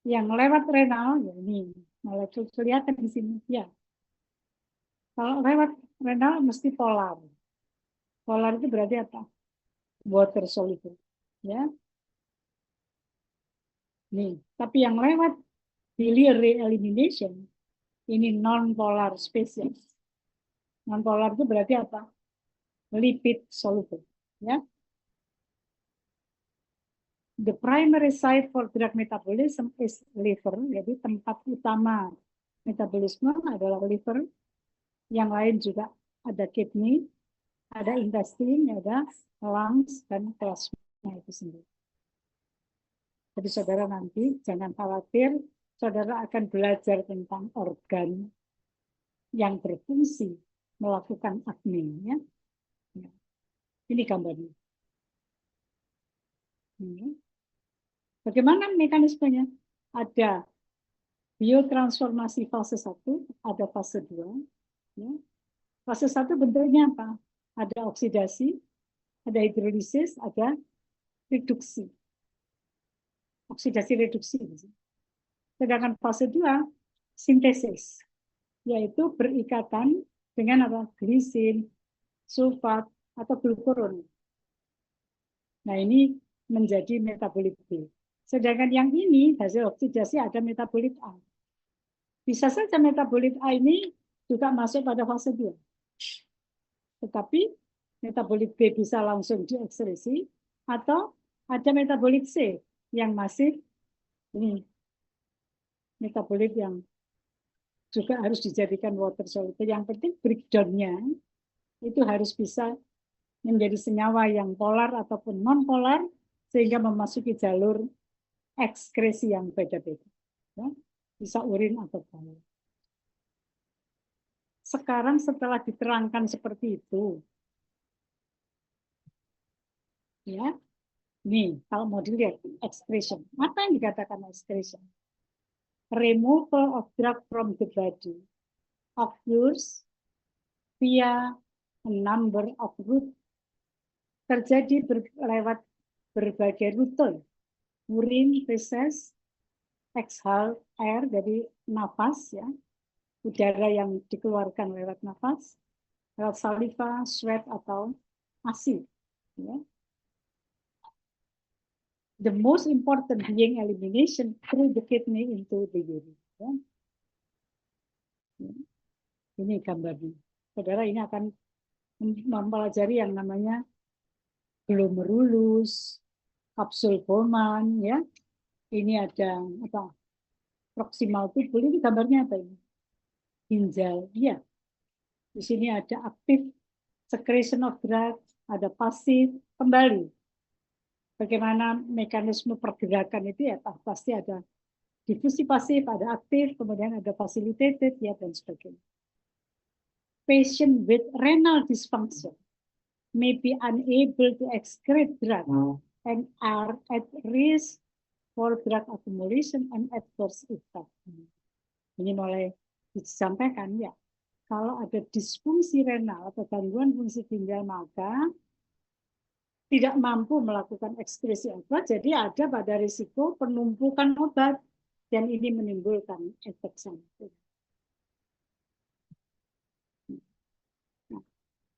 yang lewat renal, ya ini, kelihatan di sini, ya. Kalau lewat renal mesti polar. Polar itu berarti apa? Water soluble, ya. Nih, tapi yang lewat biliary elimination ini non-polar species. Non-polar itu berarti apa? lipid soluble. Ya. The primary site for drug metabolism is liver, jadi tempat utama metabolisme adalah liver. Yang lain juga ada kidney, ada intestine, ada lungs, dan plasma itu sendiri. Jadi saudara nanti jangan khawatir, saudara akan belajar tentang organ yang berfungsi melakukan acne. Ya. Ini gambarnya. Bagaimana mekanismenya? Ada biotransformasi fase 1, ada fase 2. Ya. Fase 1 bentuknya apa? Ada oksidasi, ada hidrolisis, ada reduksi. Oksidasi reduksi. Sedangkan fase 2, sintesis, yaitu berikatan dengan apa? Glisin, sulfat, atau glukuron. Nah, ini menjadi metabolit B. Sedangkan yang ini, hasil oksidasi ada metabolit A. Bisa saja metabolit A ini juga masuk pada fase 2. Tetapi metabolit B bisa langsung diekskresi, atau ada metabolit C yang masih ini metabolit yang juga harus dijadikan water soluble. Yang penting breakdown-nya itu harus bisa menjadi senyawa yang polar ataupun non-polar sehingga memasuki jalur ekskresi yang beda-beda. Ya, bisa urin atau bau. Sekarang setelah diterangkan seperti itu, ya, nih kalau mau dilihat excretion, apa yang dikatakan excretion? Removal of drug from the body occurs via a number of routes, terjadi lewat berbagai rute, urin, feses, exhale air, jadi nafas, ya, udara yang dikeluarkan lewat nafas, lewat saliva, sweat, atau ASI. Ya. The most important being elimination through the kidney into the urine. Ya. Ini gambarnya. Saudara ini akan mempelajari yang namanya glomerulus, kapsul Bowman, ya. Ini ada apa? Proximal tubule, ini gambarnya apa ini? Ginjal, ya. Di sini ada aktif secretion of drug, ada pasif, kembali. Bagaimana mekanisme pergerakan itu ya, pasti ada difusi pasif, ada aktif, kemudian ada facilitated, ya, dan sebagainya. Patient with renal dysfunction may be unable to excrete drug and are at risk for drug accumulation and adverse effect. Ini mulai disampaikan, ya. Kalau ada disfungsi renal atau gangguan fungsi ginjal, maka tidak mampu melakukan ekskresi obat, jadi ada pada risiko penumpukan obat, dan ini menimbulkan efek samping. Nah,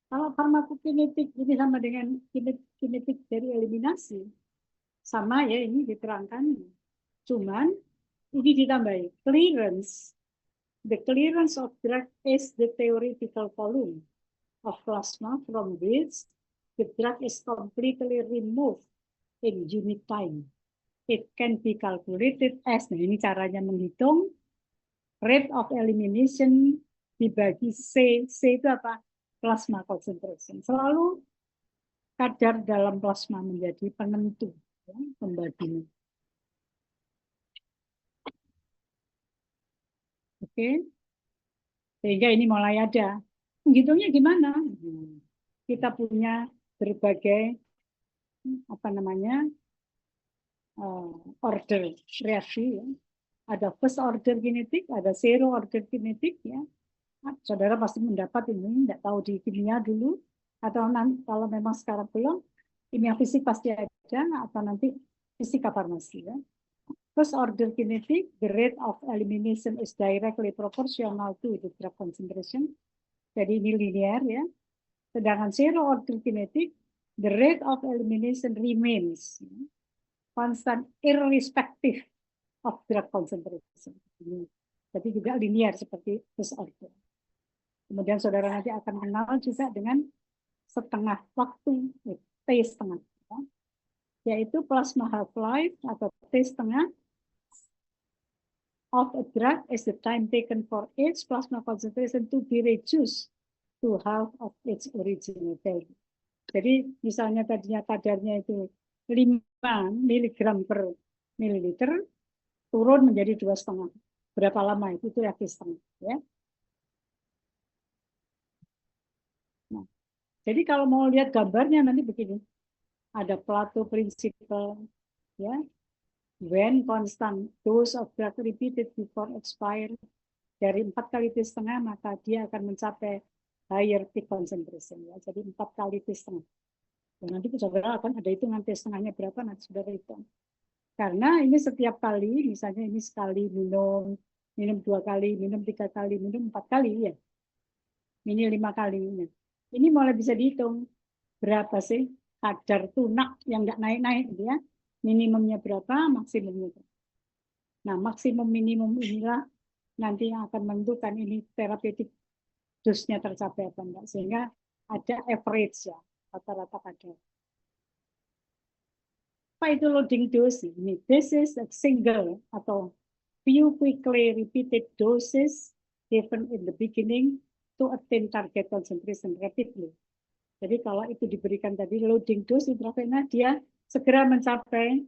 kalau farmakokinetik ini sama dengan kinetik dari eliminasi, sama ya, ini diterangkan. Cuman ini ditambahi clearance. The clearance of drug is the theoretical volume of plasma from which the drug is completely removed in unit time. It can be calculated as, nah ini caranya menghitung, rate of elimination dibagi C. C itu apa? Plasma concentration. Selalu kadar dalam plasma menjadi penentu, ya, pembagian. Oke, sehingga ini mulai ada. Menghitungnya gimana? Kita punya berbagai apa namanya order reaksi, ya. Ada first order kinetik, ada zero order kinetik, ya. Nah, saudara pasti mendapat ini, tidak tahu di kimia dulu, atau nanti kalau memang sekarang belum, kimia fisik pasti ada, atau nanti fisika farmasi, ya. First order kinetic, the rate of elimination is directly proportional to the drug concentration. Jadi ini linear, ya. Sedangkan zero order kinetic, the rate of elimination remains, ya, constant irrespective of drug concentration. Jadi juga linear seperti first order. Kemudian saudara nanti akan kenal juga dengan setengah waktu, T setengah, ya, yaitu plasma half-life atau T setengah of a drug is the time taken for its plasma concentration to be reduced to half of its original value. Jadi misalnya tadinya kadarnya itu 5 miligram per mililiter, turun menjadi 2,5. Berapa lama itu? Itu reaksi setengah. Ya. Nah, jadi kalau mau lihat gambarnya nanti begini. Ada Plato principle, ya. When constant dose of drug repeated before expire, dari 4 kali T setengah, maka dia akan mencapai higher peak concentration. Ya. Jadi 4 kali T setengah. Dan nanti saudara akan ada hitungan T setengahnya berapa, nanti saudara hitung. Karena ini setiap kali, misalnya ini sekali minum 2 kali, minum 3 kali, minum 4 kali, ya. Ini 5 kali. Ini mulai bisa dihitung. Berapa sih kadar tunak yang nggak naik-naik, gitu ya. Minimumnya berapa, maksimumnya berapa. Nah, maksimum minimum inilah nanti yang akan menentukan ini terapeutik dosnya tercapai apa enggak. Sehingga ada average ya, rata-rata kadar. Apa itu loading dose? Ini this is a single atau few quickly repeated doses given in the beginning to attain target concentration rapidly. Jadi kalau itu diberikan tadi loading dose intravena, dia segera mencapai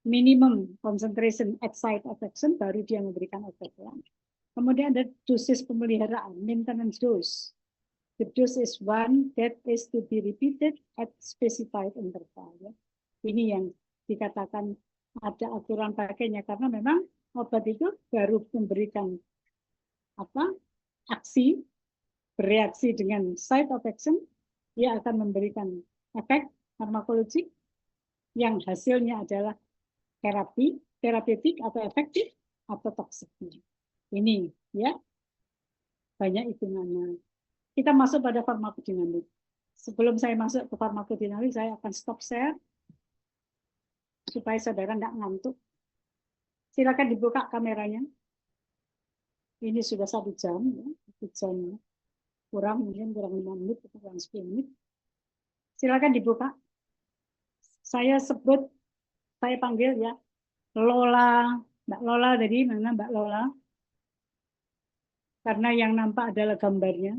minimum concentration at site of action, baru dia memberikan efek. Kemudian ada dosis pemeliharaan, maintenance dose. The dose is one that is to be repeated at specified interval. Ya. Ini yang dikatakan ada aturan pakainya, karena memang obat itu baru memberikan aksi, bereaksi dengan site of action, dia akan memberikan efek farmakologik yang hasilnya adalah terapeutik atau efektif atau toksik. Ini ya banyak hitungannya. Kita masuk pada farmakodinamik. Sebelum saya masuk ke farmakodinamik, saya akan stop share supaya saudara nggak ngantuk. Silakan dibuka kameranya. Ini sudah 1 jam, ya. 1 jam kurang, mungkin kurang 5 menit, kurang 10 menit. Silakan dibuka. Saya sebut, saya panggil ya, Lola, Mbak Lola tadi, mana Mbak Lola? Karena yang nampak adalah gambarnya.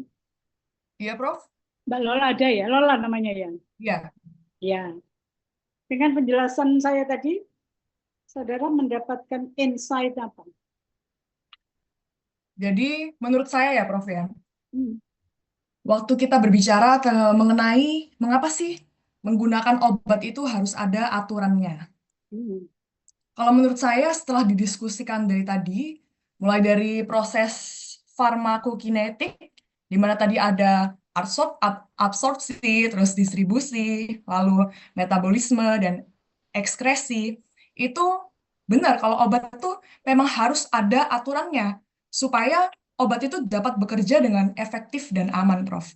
Iya, Prof. Mbak Lola ada ya? Lola namanya ya? Iya. Ya. Dengan penjelasan saya tadi, saudara mendapatkan insight apa? Jadi menurut saya ya, Prof ya, Hmm. waktu kita berbicara mengenai mengapa sih menggunakan obat itu harus ada aturannya. Hmm. Kalau menurut saya setelah didiskusikan dari tadi, mulai dari proses farmakokinetik, di mana tadi ada absorpsi, terus distribusi, lalu metabolisme dan ekskresi, itu benar kalau obat itu memang harus ada aturannya supaya obat itu dapat bekerja dengan efektif dan aman, Prof.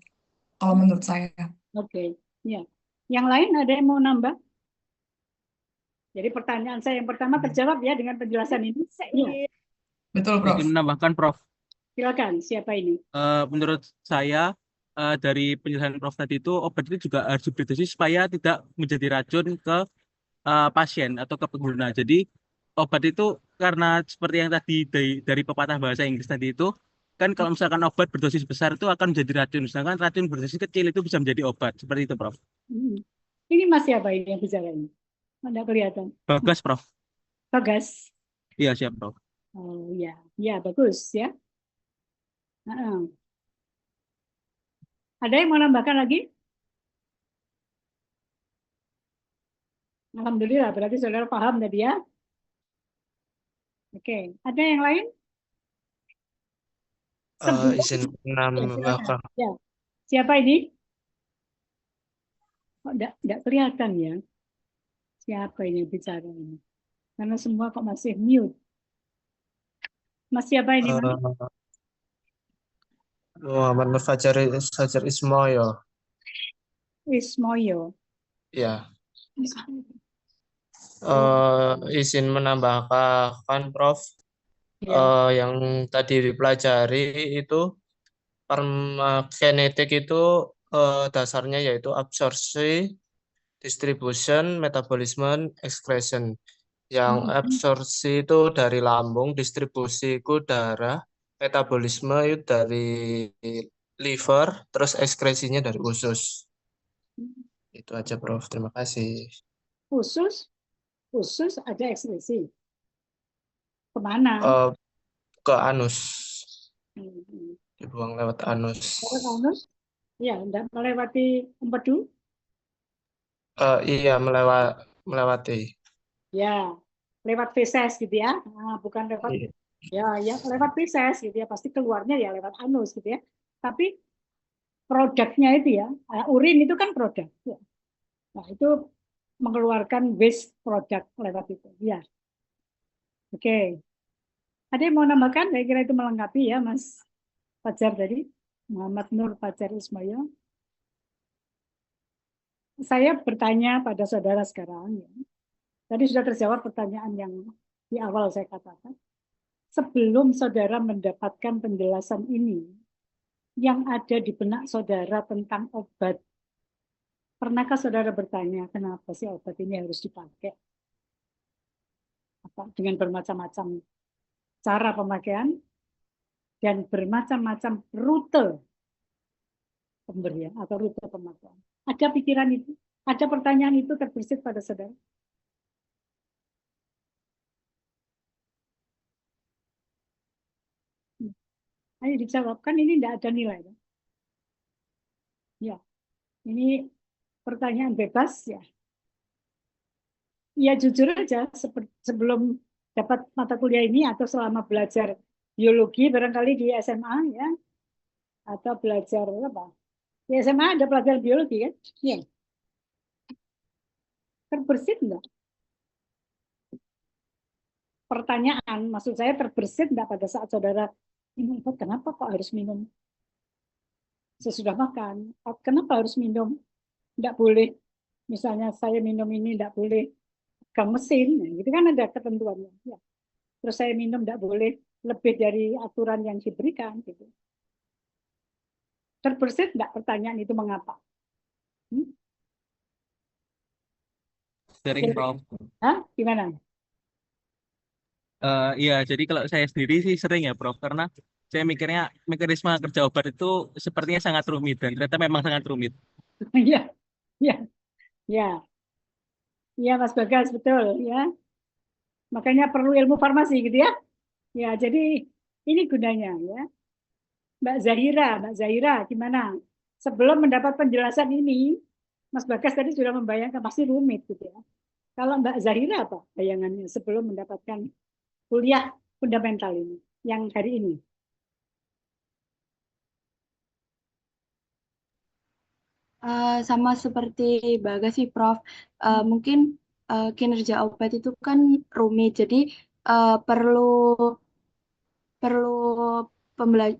Kalau menurut saya. Oke, ya. Yang lain ada yang mau nambah? Jadi pertanyaan saya yang pertama terjawab ya dengan penjelasan ini. Ya, Betul, Prof. Izin menambahkan, Prof. silakan. Siapa ini? Menurut saya, dari penjelasan Prof tadi itu, obat itu juga harus didosis supaya tidak menjadi racun ke pasien atau ke pengguna. Jadi, obat itu karena seperti yang tadi dari pepatah bahasa Inggris tadi itu, kan kalau misalkan obat berdosis besar itu akan menjadi racun. Sedangkan racun berdosis kecil itu bisa menjadi obat. Seperti itu, Prof. Hmm. Ini Mas siapa ini yang bicara ini? Anda kelihatan. Bagus, Prof. Bagas. Iya, siap, Prof. Oh ya, ya bagus ya. Ada yang mau nambahkan lagi? Alhamdulillah, berarti saudara paham tadi ya. Oke, ada yang lain? Izin Ya, silakan. menambahkan. Ya. Siapa ini? Kok enggak kelihatan ya? Siapa ini yang bicara ini? Karena semua kok masih mute. Mas siapa ini, Mas? Muhammad Nur Fajar Ismoyo. Ismoyo. Ya, izin menambahkan, Prof. Ya. Yang tadi dipelajari itu farmakokinetik itu dasarnya yaitu absorpsi, distribution, metabolisme, excretion. Yang absorpsi itu dari lambung, distribusi itu darah, metabolisme itu dari liver, terus ekskresinya dari usus. Itu aja, Prof. Terima kasih. Usus, usus ada ekskresi. Kemana? Ke anus, Hmm. dibuang lewat anus. Lewat anus? Ya, enggak melewati empedu? Iya, melewati. Ya, lewat feses gitu ya. Nah, bukan lewat Iya. ya lewat feses gitu ya. Pasti keluarnya ya lewat anus gitu ya. Tapi produknya itu ya, urin itu kan produk. Ya. Nah, itu mengeluarkan waste produk lewat itu. Ya. Oke. Ada yang mau nambahkan? Saya kira itu melengkapi ya, Mas Fajar tadi. Muhammad Nur Fajar Ismail. Saya bertanya pada saudara sekarang. Ya. Tadi sudah terjawab pertanyaan yang di awal saya katakan. Sebelum saudara mendapatkan penjelasan ini, yang ada di benak saudara tentang obat, pernahkah saudara bertanya, kenapa sih obat ini harus dipakai? Dengan bermacam-macam cara pemakaian dan bermacam-macam rute pemberian atau rute pemakaian. Ada pikiran itu? Ada pertanyaan itu terbersit pada saudara? Ayo dijawabkan, ini tidak ada nilai. Ya, ini pertanyaan bebas ya. Ya jujur aja, sebelum dapat mata kuliah ini atau selama belajar biologi barangkali di SMA ya, atau belajar apa? Di SMA ada pelajaran biologi kan? Iya. Terbersit enggak? Pertanyaan, maksud saya terbersit enggak pada saat saudara minum obat, kenapa kok harus minum sesudah makan? Kenapa harus minum? Enggak boleh. Misalnya saya minum ini enggak boleh pegang mesin, nah, gitu kan ada ketentuannya. Ya. Terus saya minum enggak boleh lebih dari aturan yang diberikan gitu. Terbersit enggak pertanyaan itu mengapa? Sering, Prof. Hah? Gimana? Iya, jadi kalau saya sendiri sih sering ya, Prof. Karena saya mikirnya mekanisme kerja obat itu sepertinya sangat rumit dan ternyata memang sangat rumit. Iya, iya, iya, iya, Mas Bagas betul ya. Makanya perlu ilmu farmasi gitu ya. Ya, jadi ini gunanya ya. Mbak Zahira, gimana? Sebelum mendapat penjelasan ini, Mas Bagas tadi sudah membayangkan pasti rumit gitu ya. Kalau Mbak Zahira apa bayangannya sebelum mendapatkan kuliah fundamental ini yang hari ini? Sama seperti Bagas sih, Prof. Mungkin kinerja obat itu kan rumit, jadi perlu perlu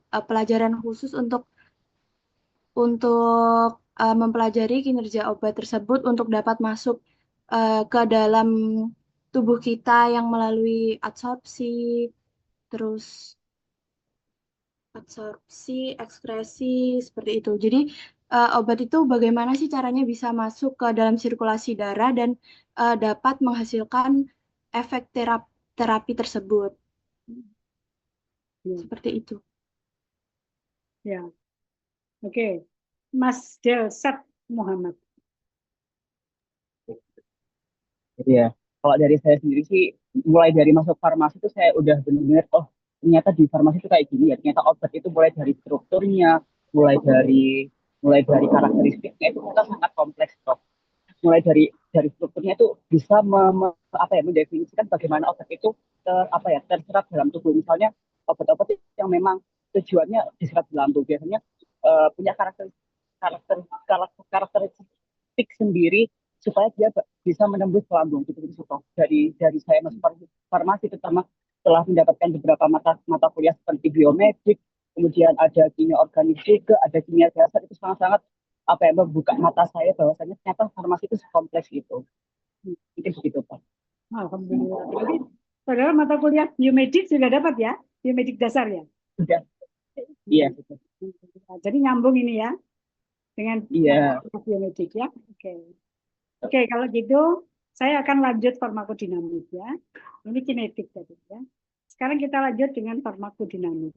pelajaran khusus untuk mempelajari kinerja obat tersebut untuk dapat masuk ke dalam tubuh kita yang melalui terus absorpsi, ekskresi seperti itu. Jadi obat itu bagaimana sih caranya bisa masuk ke dalam sirkulasi darah dan dapat menghasilkan efek terapi tersebut. Seperti itu. Ya, oke. Mas Delsat Muhammad. Iya, kalau dari saya sendiri sih, mulai dari masuk farmasi itu saya udah benar-benar, oh ternyata di farmasi itu kayak gini ya. Ternyata obat itu mulai dari strukturnya, mulai dari mulai dari karakteristiknya itu kita sangat kompleks kok. Mulai dari strukturnya itu bisa apa ya, mendefinisikan bagaimana obat itu apa ya terserap dalam tubuh. Misalnya obat-obat yang memang tujuannya diserap dalam tubuh biasanya punya karakteristik sendiri supaya dia bisa menembus lambung gitu toh. Dari saya masuk farmasi terutama setelah mendapatkan beberapa mata kuliah seperti biomedik, kemudian ada kimia organik juga, ada kimia dasar, itu sangat-sangat apa ya membuka mata saya bahwasanya ternyata farmasi itu kompleks itu. Mungkin begitu Pak. Alhamdulillah. Jadi saudara mata kuliah biomedik sudah dapat ya? Biomedik dasar ya? Sudah. Iya. Jadi nyambung ini ya. dengan Iya. biomedik ya. Oke, kalau gitu saya akan lanjut farmakodinamik ya. Ini kinetik tadi ya. Sekarang kita lanjut dengan farmakodinamik.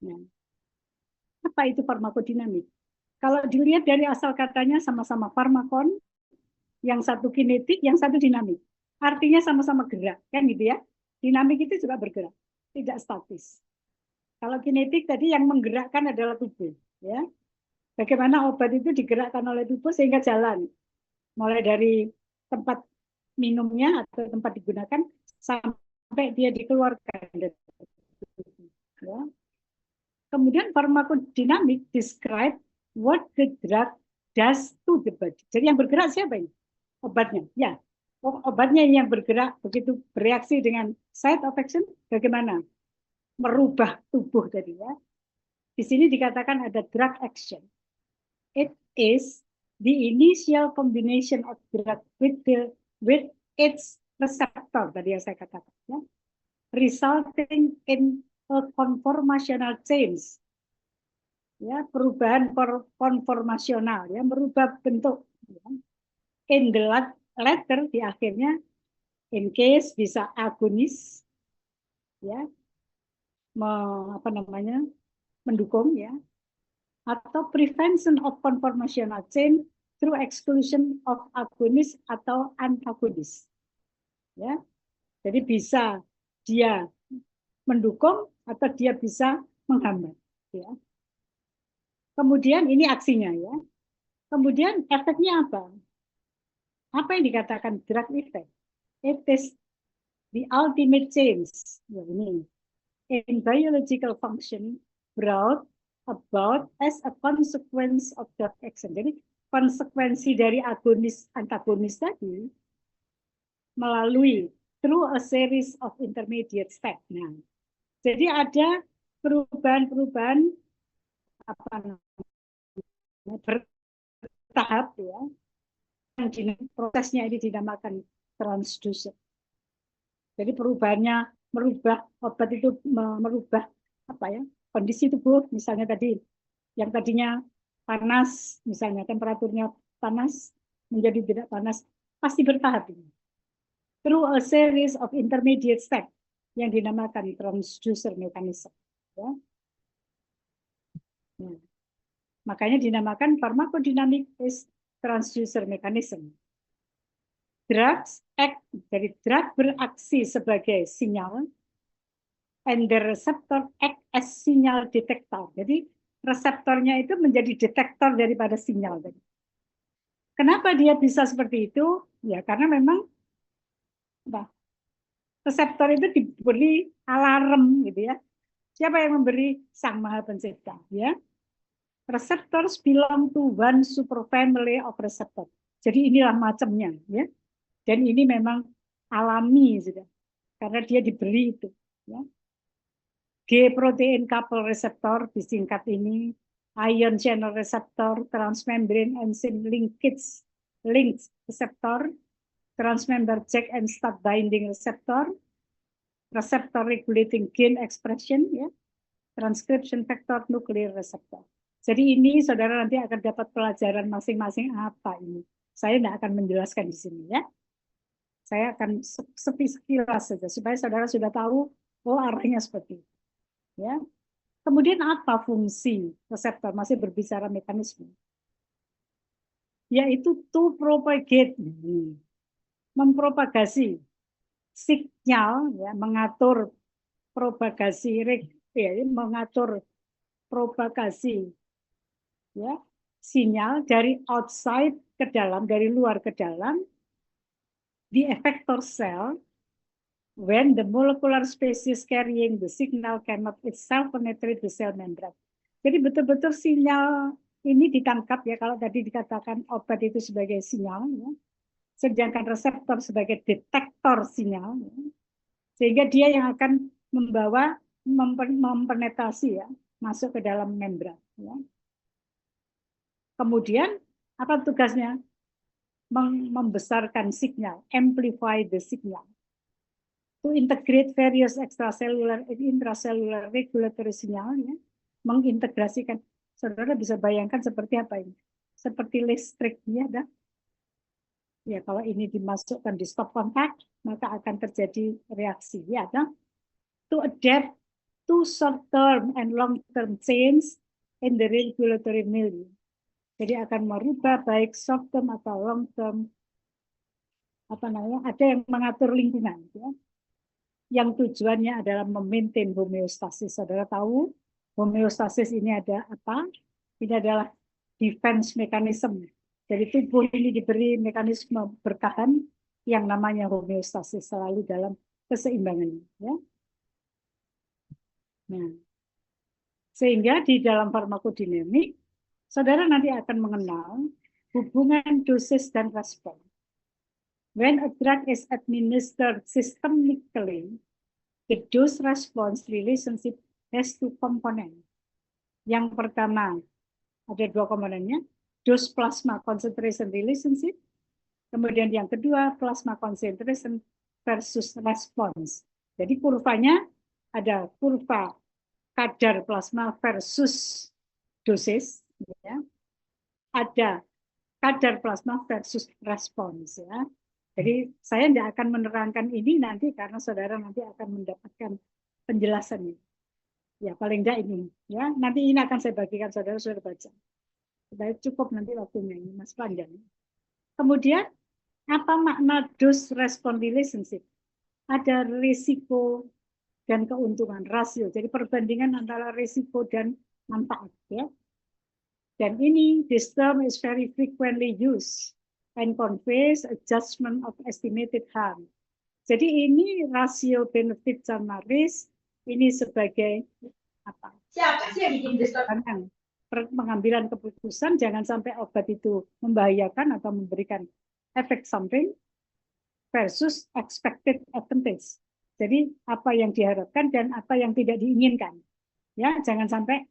Nah, apa itu farmakodinamik? Kalau dilihat dari asal katanya sama-sama farmakon, yang satu kinetik, yang satu dinamik. Artinya sama-sama gerak, kan gitu ya. Dinamik itu juga bergerak, tidak statis. Kalau kinetik tadi yang menggerakkan adalah tubuh, ya. Bagaimana obat itu digerakkan oleh tubuh sehingga jalan, mulai dari tempat minumnya atau tempat digunakan sampai dia dikeluarkan. Ya. Kemudian farmakodinamik describe what the drug does to the body. Jadi yang bergerak siapa ini? Obatnya. Ya, obatnya yang bergerak begitu bereaksi dengan site of action, bagaimana merubah tubuh tadi ya. Di sini dikatakan ada drug action. It is the initial combination of drug with its receptor tadi yang saya katakan ya, resulting in a conformational change. Ya, perubahan konformasional ya, merubah bentuk ya. In the latter di akhirnya in case bisa agonis ya, mendukung ya, atau prevention of conformational change through exclusion of agonis atau antagonis ya. Jadi bisa dia mendukung atau dia bisa menghambat ya. Kemudian ini aksinya ya. Kemudian efeknya apa? Apa yang dikatakan drug effect? It is the ultimate change ya, ini in biological function brought about as a consequence of drug action. Jadi konsekuensi dari agonis antagonis tadi melalui through a series of intermediate steps. Nah, jadi ada perubahan-perubahan bertahap ya. Prosesnya ini dinamakan transducer. Jadi perubahannya merubah obat itu merubah apa ya, kondisi tubuh, misalnya tadi yang tadinya panas, misalnya temperaturnya panas menjadi tidak panas, pasti bertahap ini. Through a series of intermediate steps yang dinamakan transducer mechanism. Ya. Nah, makanya dinamakan pharmacodynamic is transducer mechanism. Drugs act, jadi drug beraksi sebagai sinyal, and the receptor act as sinyal detector. Jadi reseptornya itu menjadi detektor daripada sinyal. Kenapa dia bisa seperti itu? Ya karena memang reseptor itu diberi alarm gitu ya. Siapa yang memberi? Sang Maha Pencipta ya. Receptors belong to one superfamily of receptor. Jadi inilah macamnya ya. Dan ini memang alami sudah. Karena dia diberi itu ya. G protein couple receptor disingkat ini, ion channel receptor, transmembrane enzyme linkage receptor, transmembrane Jack and stud binding receptor, receptor regulating gene expression ya, transcription factor nuclear receptor. Jadi ini saudara nanti akan dapat pelajaran masing-masing apa ini. Saya tidak akan menjelaskan di sini ya. Saya akan sekilas saja supaya saudara sudah tahu oh arahnya seperti itu. Ya. Kemudian apa fungsi reseptor? Masih berbicara mekanisme. Yaitu to propagate, mempropagasi sinyal, ya, mengatur propagasi, ya, mengatur propagasi, ya, sinyal dari outside ke dalam, dari luar ke dalam, di effector cell. When the molecular species carrying the signal cannot itself penetrate the cell membrane. Jadi betul-betul sinyal ini ditangkap ya, kalau tadi dikatakan obat itu sebagai sinyal, ya. Sedangkan reseptor sebagai detektor sinyal, ya. Sehingga dia yang akan membawa mempenetrasi ya, masuk ke dalam membran. Ya. Kemudian apa tugasnya? Membesarkan sinyal, amplify the signal. To integrate various extracellular and intracellular regulatory signal, ya, mengintegrasikan. Saudara bisa bayangkan seperti apa ini? Seperti listrik, ya, dah. Ya, kalau ini dimasukkan di stop kontak, maka akan terjadi reaksi, ya, dah. To adapt to short-term and long-term change in the regulatory milieu. Jadi akan merubah baik short-term atau long-term, ada yang mengatur lingkungan, ya. Yang tujuannya adalah memaintain homeostasis. Saudara tahu homeostasis ini ada apa? Ini adalah defense mechanism. Jadi tubuh ini diberi mekanisme bertahan yang namanya homeostasis, selalu dalam keseimbangan. Ya. Nah, sehingga di dalam farmakodinamik, saudara nanti akan mengenal hubungan dosis dan respon. When a drug is administered systemically, the dose-response relationship has two components. Yang pertama, ada dua komponennya, dose plasma concentration relationship. Kemudian yang kedua, plasma concentration versus response. Jadi kurvanya ada kurva kadar plasma versus dosis, ya. Ada kadar plasma versus respons, ya. Jadi saya tidak akan menerangkan ini nanti karena saudara nanti akan mendapatkan penjelasannya. Ya paling tidak ini, ya. Nanti ini akan saya bagikan saudara baca. Supaya cukup nanti waktunya ini mas panjang. Kemudian apa makna dose respon relationship? Ada risiko dan keuntungan, rasio. Jadi perbandingan antara risiko dan manfaat, ya. Dan ini, this term is very frequently used and conveys a judgment of estimated harm. Jadi ini rasio benefit sama risk, ini sebagai apa? Siapa sih yang bikin distorsi? Pengambilan keputusan, jangan sampai obat itu membahayakan atau memberikan efek samping versus expected advantage. Jadi apa yang diharapkan dan apa yang tidak diinginkan. Ya, jangan sampai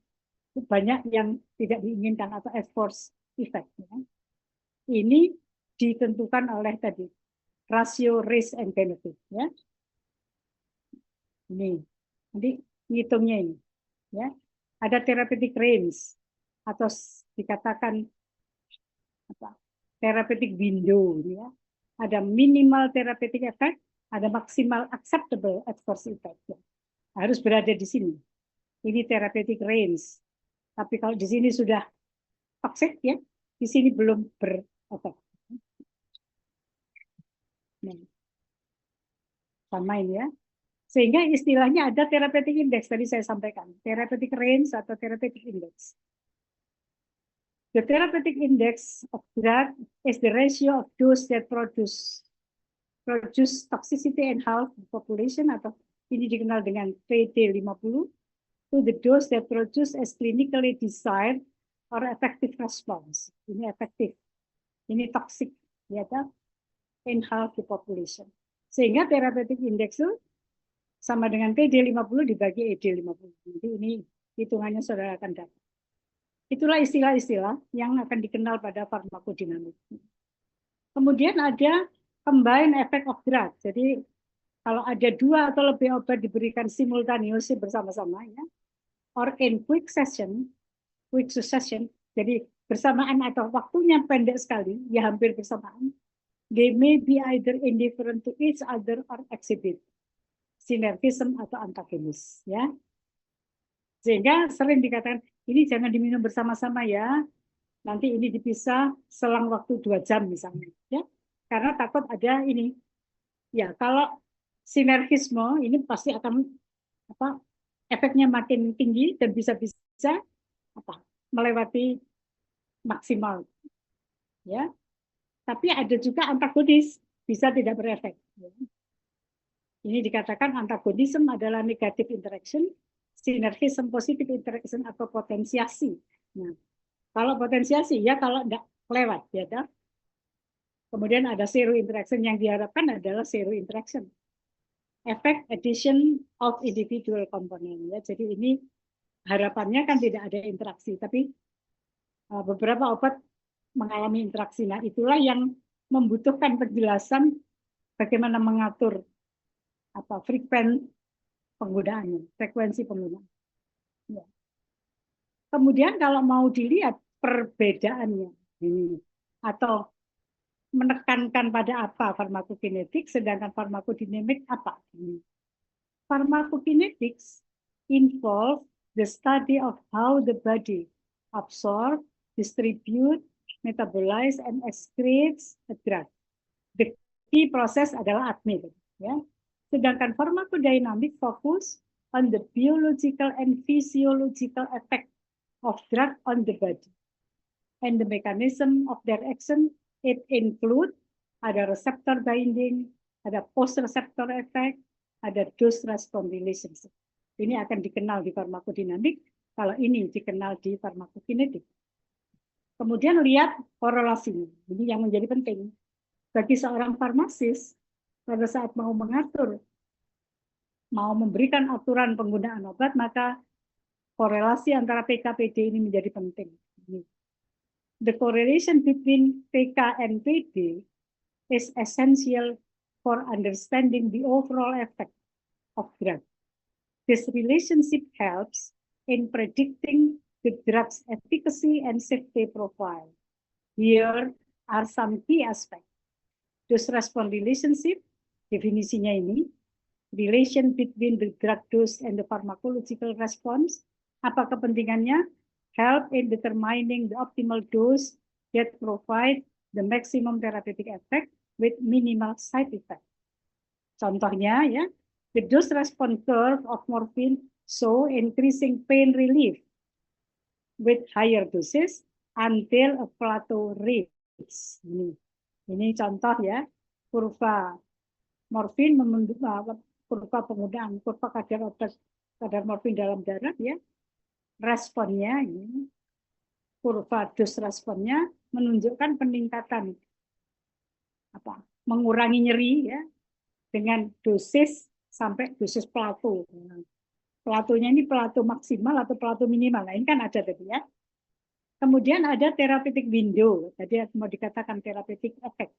banyak yang tidak diinginkan atau adverse effect. Ya. Ini ditentukan oleh tadi rasio risk and benefit. Ya. Ini, nanti ngitungnya ini. Ya. Ada therapeutic range atau dikatakan apa? Therapeutic window. Ya. Ada minimal therapeutic effect, ada maksimal acceptable adverse effect. Ya. Harus berada di sini. Ini therapeutic range. Tapi kalau di sini sudah toxic, ya, di sini belum berefek. Nah, sama ini ya. Sehingga istilahnya ada therapeutic index, tadi saya sampaikan. Therapeutic range atau therapeutic index. The therapeutic index of drug is the ratio of dose that produce toxicity and health population, atau ini dikenal dengan TD50, to the dose that produce as clinically desired or effective response. Ini efektif. Ini toxic, ya kan? In healthy population. Sehingga therapeutic index itu sama dengan TD50 dibagi ED50. Jadi ini hitungannya saudara akan dapat. Itulah istilah-istilah yang akan dikenal pada farmakodinamik. Kemudian ada combined effect of drug. Jadi kalau ada dua atau lebih obat diberikan simultaneously bersama-sama, ya, or in quick succession, jadi bersamaan atau waktunya pendek sekali, ya hampir bersamaan, they may be either indifferent to each other or exhibit sinergism atau antagonis, ya. Sehingga sering dikatakan ini jangan diminum bersama-sama ya, nanti ini dipisah selang waktu 2 jam misalnya, ya, karena takut ada ini, ya. Kalau sinergisme ini pasti akan apa? Efeknya makin tinggi dan bisa apa? Melewati maksimal, ya. Tapi ada juga antagonis, bisa tidak berefek. Ini dikatakan antagonisme adalah negative interaction, sinergisme positive interaction atau potensiasi. Nah, kalau potensiasi ya kalau tidak lewat, ya kan? Kemudian ada zero interaction, yang diharapkan adalah zero interaction. Effect addition of individual component, ya. Jadi ini harapannya kan tidak ada interaksi, tapi beberapa obat mengalami interaksi. Nah, itulah yang membutuhkan penjelasan bagaimana mengatur apa frekuensi penggunaan. Ya. Kemudian kalau mau dilihat perbedaannya atau menekankan pada apa farmakokinetik, sedangkan farmakodinamik apa? Pharmacokinetics involve the study of how the body absorb, distribute, metabolize, and excretes a drug. The key process adalah ADME. Ya. Sedangkan pharmacodynamic fokus on the biological and physiological effect of drug on the body. And the mechanism of their action, it include ada receptor binding, ada post-receptor effect, ada dose-response relationship. Ini akan dikenal di farmakodinamik, kalau ini dikenal di farmakokinetik. Kemudian lihat korelasinya, ini yang menjadi penting. Bagi seorang farmasis, pada saat mau mengatur, mau memberikan aturan penggunaan obat, maka korelasi antara PK-PD ini menjadi penting. The correlation between PK and PD is essential for understanding the overall effect of drug. This relationship helps in predicting the drug's efficacy and safety profile. Here are some key aspects. Dose-response relationship, definisinya ini, relation between the drug dose and the pharmacological response. Apa kepentingannya? Help in determining the optimal dose that provide the maximum therapeutic effect with minimal side effect. Contohnya, ya, the dose response curve of morphine show increasing pain relief with higher doses until a plateau reach. Ini contoh ya, kurva morfin kurva penggunaan kurva kadar morfin dalam darah ya. Responnya ini kurva dose responnya menunjukkan peningkatan mengurangi nyeri ya dengan dosis sampai dosis plateau. Platonya ini plateau maksimal atau plateau minimal. Nah, ini kan ada tadi ya. Kemudian ada therapeutic window. Tadi mau dikatakan therapeutic effect,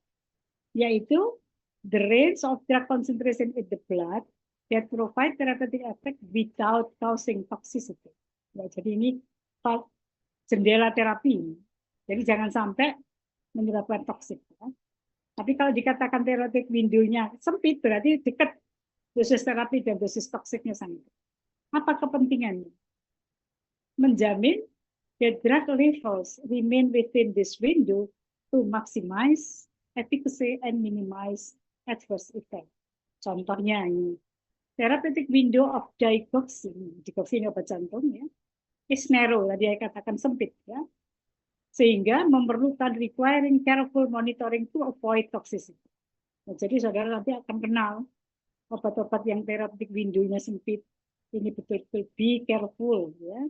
yaitu the range of drug concentration in the blood that provide therapeutic effect without causing toxicity. Ya, jadi ini jendela terapi. Jadi jangan sampai menyebabkan toksik. Ya. Tapi kalau dikatakan therapeutic window-nya sempit, berarti dekat dosis terapi dan dosis toksiknya sangat. Apa kepentingannya? Menjamin the drug levels remain within this window to maximize efficacy and minimize adverse effect. Contohnya ini, therapeutic window of digoxin, digoxin obat jantung ya, is narrow, tadi saya katakan sempit ya, sehingga memerlukan requiring careful monitoring to avoid toxicity. Nah, jadi saudara nanti akan kenal obat-obat yang therapeutic window-nya sempit, ini betul-betul be careful ya,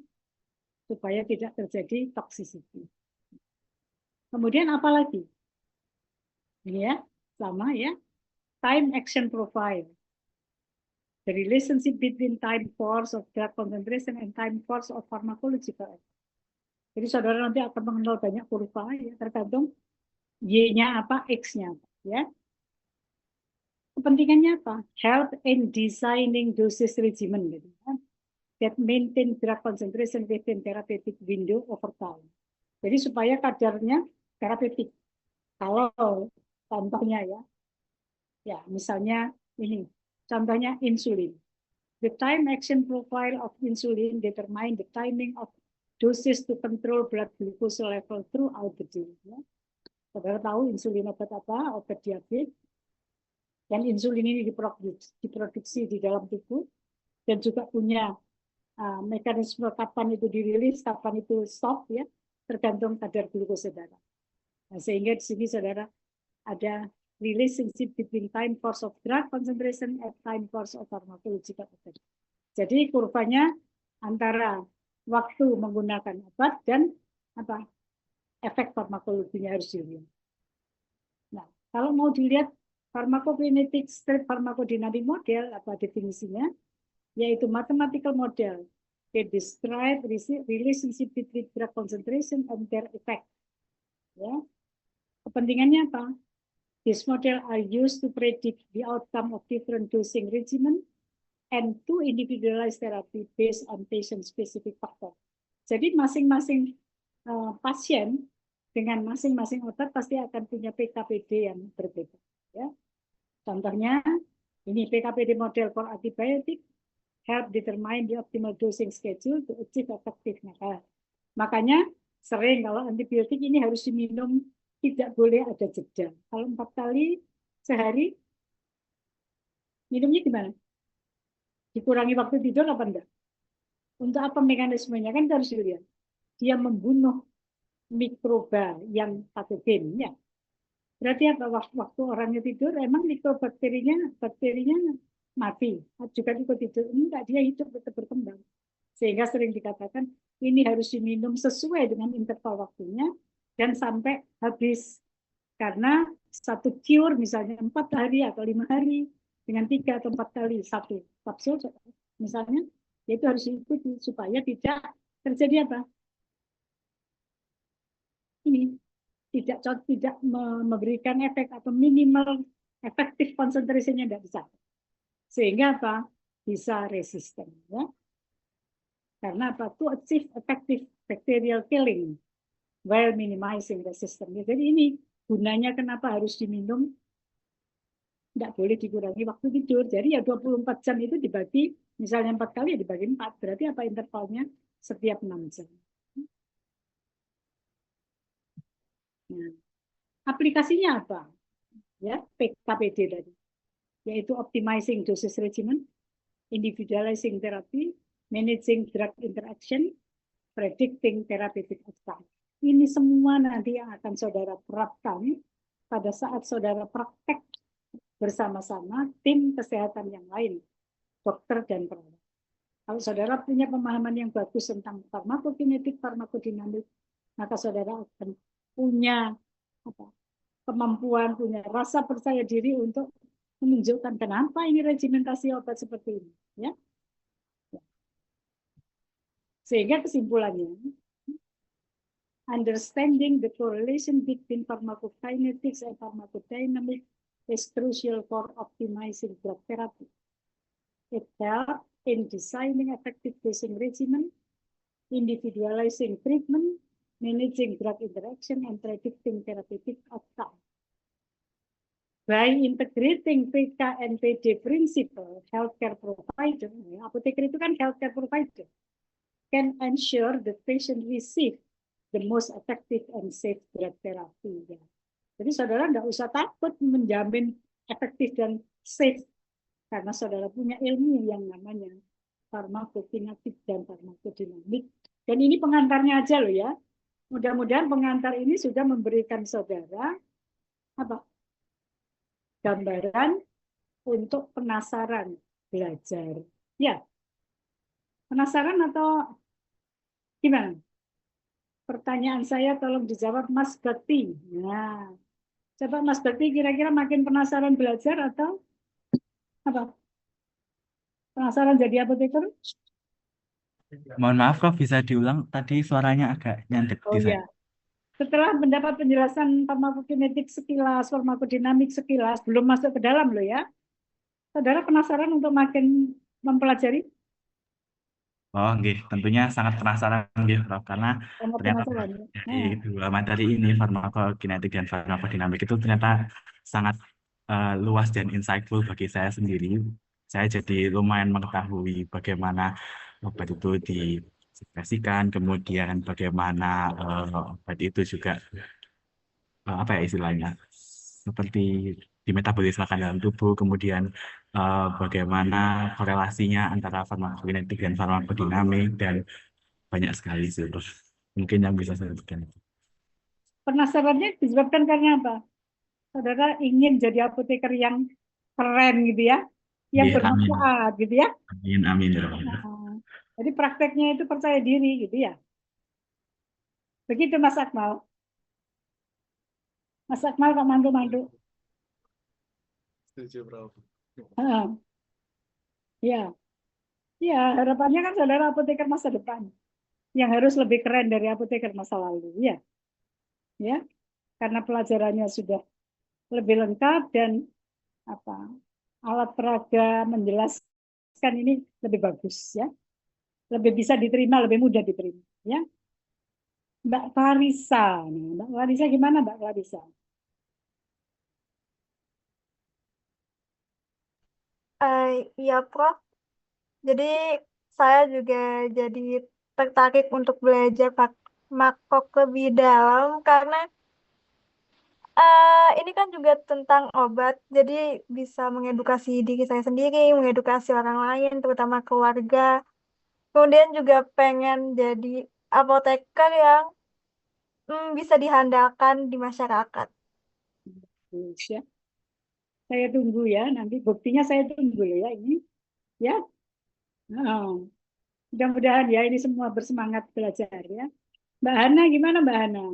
supaya tidak terjadi toxicity. Kemudian apa lagi? Ini ya, sama ya, time action profile. The relationship between time course of drug concentration and time course of pharmacological effect. Jadi saudara nanti akan mengenal banyak kurva ya, tergantung Y-nya apa, X-nya apa ya. Kepentingannya apa? Help in designing dosage regimen gitu, ya, that maintain drug concentration within therapeutic window over time. Jadi supaya kadarnya terapeutik. Kalau contohnya ya misalnya ini. Contohnya insulin. The time action profile of insulin determine the timing of doses to control blood glucose level throughout the day. Ya. Saudara tahu insulin obat apa? Obat diabetes. Dan insulin ini diproduksi di dalam tubuh dan juga punya mekanisme kapan itu dirilis, kapan itu stop ya, tergantung kadar glukosa darah. Nah, sehingga di sini saudara ada relationship between time course of drug concentration and time course of pharmacological effect. Jadi kurvanya antara waktu menggunakan obat dan efek farmakologinya harus dilihat. Nah, kalau mau dilihat pharmacokinetic state pharmacodynamic model, apa definisinya? Yaitu mathematical model that describe relationship between drug concentration and their effect. Ya. Kepentingannya apa? This model are used to predict the outcome of different dosing regimen and to individualize therapy based on patient-specific factor. Jadi masing-masing pasien dengan masing-masing obat pasti akan punya PKPD yang berbeda. Ya. Contohnya, ini PKPD model for antibiotic help determine the optimal dosing schedule to achieve effective. Makanya sering kalau antibiotik ini harus diminum, tidak boleh ada jeda. Kalau 4 kali sehari, minumnya gimana? Dikurangi waktu tidur apa enggak? Untuk apa mekanismenya? Kan harus dilihat. Dia membunuh mikroba yang patogen. Ya. Berarti apa? Waktu orangnya tidur, emang mikrobakterinya mati. Juga ikut tidur. Enggak, dia hidup tetap berkembang. Sehingga sering dikatakan, ini harus diminum sesuai dengan interval waktunya, dan sampai habis. Karena satu cure misalnya 4 hari atau 5 hari, dengan 3 atau 4 kali satu kapsul, misalnya, itu harus diikuti supaya tidak terjadi apa? Ini tidak memberikan efek atau minimal efektif konsentrasinya tidak bisa. Sehingga apa? Bisa resisten. Ya. Karena apa? To achieve effective bacterial killing while minimizing resistance. Jadi ini gunanya kenapa harus diminum, tidak boleh dikurangi waktu tidur. Jadi ya 24 jam itu dibagi, misalnya 4 kali ya dibagi 4. Berarti apa intervalnya? Setiap 6 jam. Nah, aplikasinya apa? Ya, PKPD tadi. Yaitu optimizing dosage regimen, individualizing therapy, managing drug interaction, predicting therapeutic outcome. Ini semua nanti yang akan saudara terapkan pada saat saudara praktek bersama-sama tim kesehatan yang lain, dokter dan perawat. Kalau saudara punya pemahaman yang bagus tentang farmakokinetik, farmakodinamik, maka saudara akan punya kemampuan, punya rasa percaya diri untuk menunjukkan kenapa ini regimentasi obat seperti ini. Ya. Sehingga kesimpulannya, understanding the correlation between pharmacokinetics and pharmacodynamics is crucial for optimizing drug therapy. It helps in designing effective dosing regimen, individualizing treatment, managing drug interaction, and predicting therapeutic outcome. By integrating PK/PD principle, healthcare provider, apoteker itu kan healthcare provider, can ensure the patient receive the most effective and safe drug therapy. Jadi saudara tidak usah takut menjamin efektif dan safe, karena saudara punya ilmu yang namanya farmakokinetik dan farmakodinamik. Dan ini pengantarnya aja loh ya. Mudah-mudahan pengantar ini sudah memberikan saudara apa? Gambaran untuk penasaran belajar. Ya. Penasaran atau gimana? Pertanyaan saya tolong dijawab Mas Bakti. Nah, coba Mas Bakti kira-kira makin penasaran belajar atau apa? Penasaran jadi apoteker? Mohon maaf Prof, bisa diulang tadi suaranya agak nyandek Oh di saya. ya. Setelah mendapat penjelasan farmakokinetik sekilas, farmakodinamik sekilas, belum masuk ke dalam loh ya. Saudara penasaran untuk makin mempelajari? Oh, nggih, tentunya sangat penasaran nggih, Prof, karena Sangat ternyata penasaran. dari dua materi ini, farmakokinetik dan farmakodinamik itu ternyata sangat luas dan insightful bagi saya sendiri. Saya jadi lumayan mengetahui bagaimana obat itu diekspresikan, kemudian bagaimana obat itu juga apa ya istilahnya, seperti dimetabolismekan dalam tubuh, kemudian bagaimana korelasinya antara farmakokinetik dan farmakodinamik, dan banyak sekali sih, Prof. Mungkin yang bisa saya berikan. Penasarannya disebabkan karena apa? Saudara ingin jadi apoteker yang keren gitu ya, yang Iya, amin. bermanfaat gitu ya. Amin, amin. Ya Prof. Nah, jadi prakteknya itu percaya diri gitu ya. Begitu Mas Akmal. Mas Akmal kok mandu-mandu. Setuju, Prof. Ya, ya harapannya kan saudara apoteker masa depan yang harus lebih keren dari apoteker masa lalu, ya, ya, karena pelajarannya sudah lebih lengkap dan apa alat peraga menjelaskan ini lebih bagus, ya, lebih bisa diterima, lebih mudah diterima. Ya, Mbak Clarissa. Nah, Mbak Clarissa gimana Mbak Clarissa? Iya, Prof. Jadi saya juga jadi tertarik untuk belajar makro lebih dalam karena ini kan juga tentang obat, jadi bisa mengedukasi diri saya sendiri, mengedukasi orang lain, terutama keluarga. Kemudian juga pengen jadi apoteker yang bisa dihandalkan di masyarakat. Terus ya, saya tunggu ya. Nanti buktinya saya tunggu ya ini. Ya, oh, mudah-mudahan ya ini semua bersemangat belajar ya. Mbak Hana gimana Mbak Hana?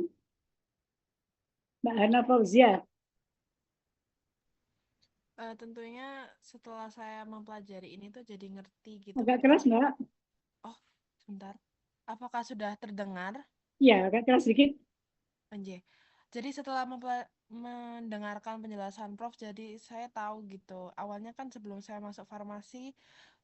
Mbak Hana Fauzia. Tentunya setelah saya mempelajari ini tuh jadi ngerti gitu, Agak Prof. keras Mbak. Oh, sebentar. Apakah sudah terdengar? Iya, agak keras sedikit. Anjay. Jadi setelah mendengarkan penjelasan Prof, jadi saya tahu gitu. Awalnya kan sebelum saya masuk farmasi,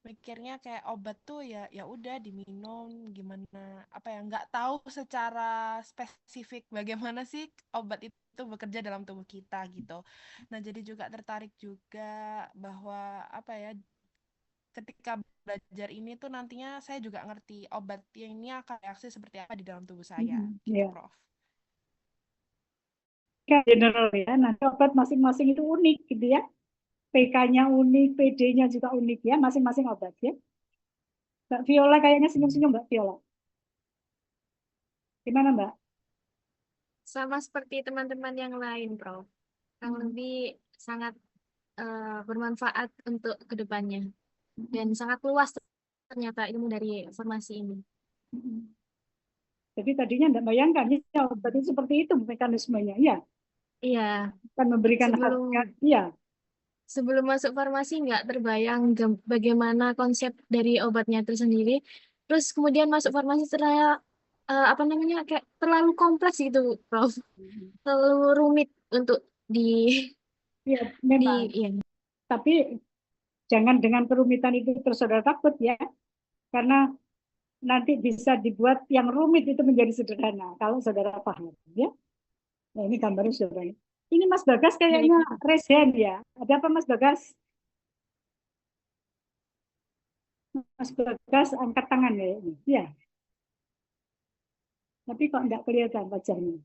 mikirnya kayak obat tuh ya udah diminum gimana apa ya nggak tahu secara spesifik bagaimana sih obat itu bekerja dalam tubuh kita gitu. Nah, jadi juga tertarik juga bahwa apa ya ketika belajar ini tuh nantinya saya juga ngerti obat yang ini akan reaksi seperti apa di dalam tubuh saya gitu, Ya, Prof. general ya. Nanti obat masing-masing itu unik gitu ya. PK-nya unik, PD-nya juga unik ya, masing-masing obat ya. Mbak Viola kayaknya senyum-senyum Mbak Viola. Gimana Mbak? Sama seperti teman-teman yang lain, Prof. Yang lebih sangat bermanfaat untuk kedepannya. Dan sangat luas ternyata ilmu dari formasi ini. Jadi tadinya tidak bayangkan ya obat itu seperti itu mekanismenya. Ya, Iya, akan memberikan sebelum khasiat. Iya. sebelum masuk farmasi nggak terbayang bagaimana konsep dari obatnya itu sendiri. Terus kemudian masuk farmasi ternyata apa namanya kayak terlalu kompleks gitu, Prof. Terlalu rumit untuk di Iya, memang. iya. Tapi jangan dengan kerumitan itu terus saudara takut ya. Karena nanti bisa dibuat yang rumit itu menjadi sederhana kalau saudara paham ya. Nah, ini gambarnya saudara. Ini Mas Bagas kayaknya raise hand ya. Ada apa Mas Bagas? Mas Bagas angkat tangan ya. Iya. Tapi kok enggak kelihatan wajahnya.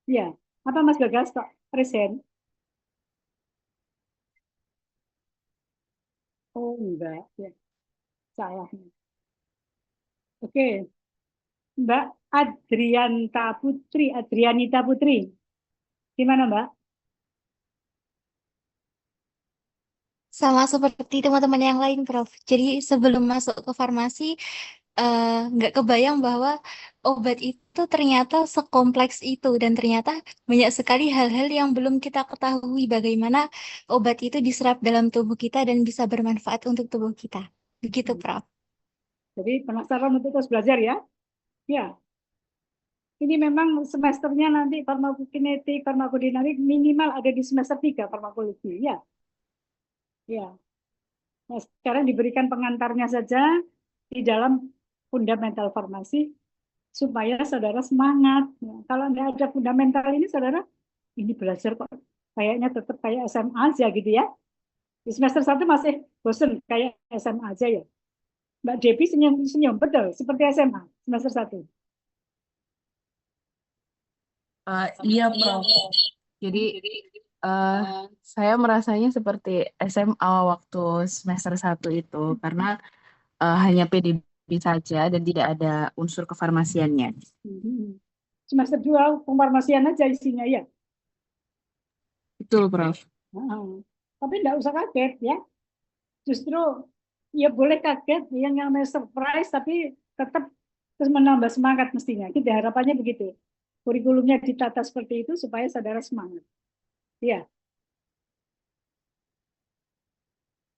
Iya. Apa Mas Bagas kok raise hand? Oh enggak. Ya. Salah. Oke. Mbak Adrianita Putri. Gimana Mbak? Sama seperti teman-teman yang lain, Prof. Jadi sebelum masuk ke farmasi, nggak kebayang bahwa obat itu ternyata sekompleks itu dan ternyata banyak sekali hal-hal yang belum kita ketahui bagaimana obat itu diserap dalam tubuh kita dan bisa bermanfaat untuk tubuh kita. Begitu, Prof. Jadi penasaran untuk terus belajar ya? Ya. Ini memang semesternya nanti farmakokinetik, farmakodinamik minimal ada di semester 3 farmakologi. Ya. Ya. Nah, sekarang diberikan pengantarnya saja di dalam fundamental farmasi supaya saudara semangat. Ya, kalau nggak ada fundamental ini, saudara, ini belajar kok kayaknya tetap kayak SMA aja gitu ya. Di semester 1 masih bosen kayak SMA aja ya. Mbak Devi senyum-senyum, betul, seperti SMA semester 1. Iya, Prof. Jadi saya merasanya seperti SMA waktu semester 1 itu karena hanya PDB saja dan tidak ada unsur kefarmasiannya. Semester 2 pemfarmasian aja isinya ya. Betul, Prof. Tapi enggak usah kaget ya. Justru ya boleh kaget, yang namanya surprise, tapi tetap terus menambah semangat mestinya. Kita harapannya begitu. Kurikulumnya ditata seperti itu supaya saudara semangat. Ya.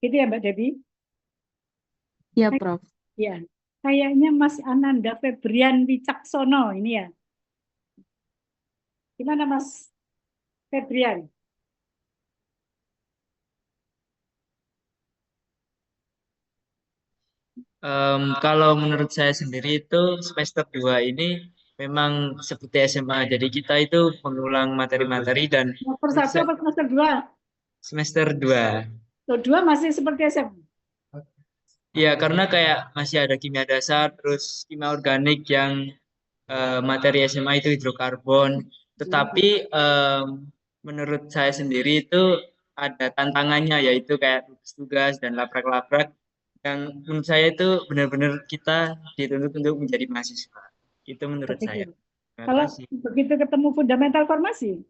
Gitu ya Mbak Debbie? Iya, Prof. Ya. Kayaknya Mas Ananda Febrian Wicaksono ini ya. Gimana Mas Febrian? Kalau menurut saya sendiri itu semester 2 ini memang seperti SMA. Jadi kita itu mengulang materi-materi dan Semester menurut 1 saya apa semester 2? semester 2. Tuh, 2 masih seperti SMA. Ya, karena kayak masih ada kimia dasar, terus kimia organik yang materi SMA itu hidrokarbon. Tetapi menurut saya sendiri itu ada tantangannya, yaitu kayak tugas-tugas dan labrak-labrak yang menurut saya itu benar-benar kita dituntut untuk menjadi mahasiswa. Itu menurut saya. Begitu. Terima Kalau kasih. begitu ketemu fundamental farmasi,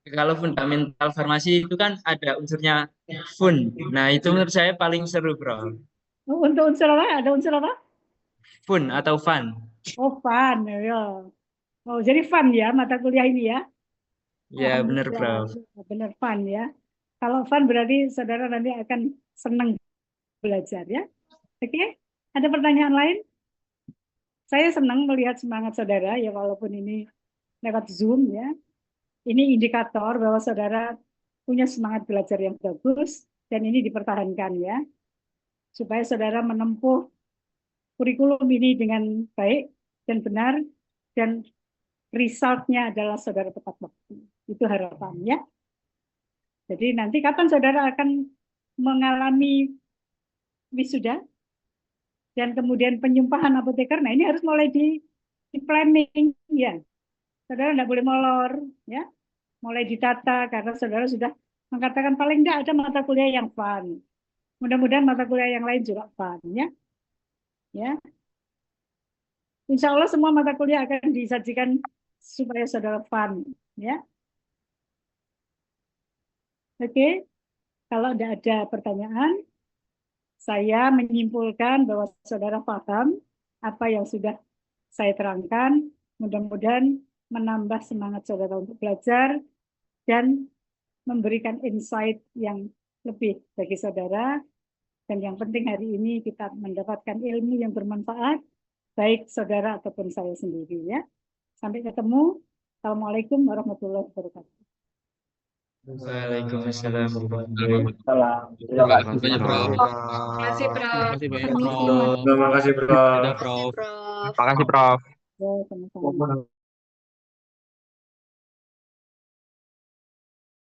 Kalau fundamental farmasi itu kan ada unsurnya fun. Nah, itu menurut saya paling seru, Bro. untuk unsur apa? Ada unsur apa? Fun atau fun. Oh, fun, ya. Oh, jadi fun ya mata kuliah ini ya. Ya, benar, Alhamdulillah, Bro. benar fun ya. Kalau fun berarti saudara nanti akan senang belajar ya. Oke, ada pertanyaan lain? Saya senang melihat semangat saudara ya walaupun ini lewat Zoom ya. Ini indikator bahwa saudara punya semangat belajar yang bagus dan ini dipertahankan ya. Supaya saudara menempuh kurikulum ini dengan baik dan benar dan resultnya adalah saudara tepat waktu. Itu harapannya. Jadi nanti kapan saudara akan mengalami wisuda dan kemudian penyumpahan apoteker, nah ini harus mulai di planning ya. Saudara tidak boleh molor ya. Mulai ditata karena saudara sudah mengatakan paling tidak ada mata kuliah yang fun. Mudah-mudahan mata kuliah yang lain juga fun ya. Ya. Insya Allah semua mata kuliah akan disajikan supaya saudara fun ya. Oke, kalau tidak ada pertanyaan, saya menyimpulkan bahwa saudara paham apa yang sudah saya terangkan. Mudah-mudahan menambah semangat saudara untuk belajar dan memberikan insight yang lebih bagi saudara. Dan yang penting hari ini kita mendapatkan ilmu yang bermanfaat, baik saudara ataupun saya sendiri ya. Sampai ketemu. Assalamualaikum warahmatullahi wabarakatuh. Waalaikumsalam. Terima kasih, Bro. Terima kasih, banyak, Permisi, Prof. Mas. Terima kasih, Bro. Dadah, Prof. Terima kasih, Prof. Ya, sama-sama.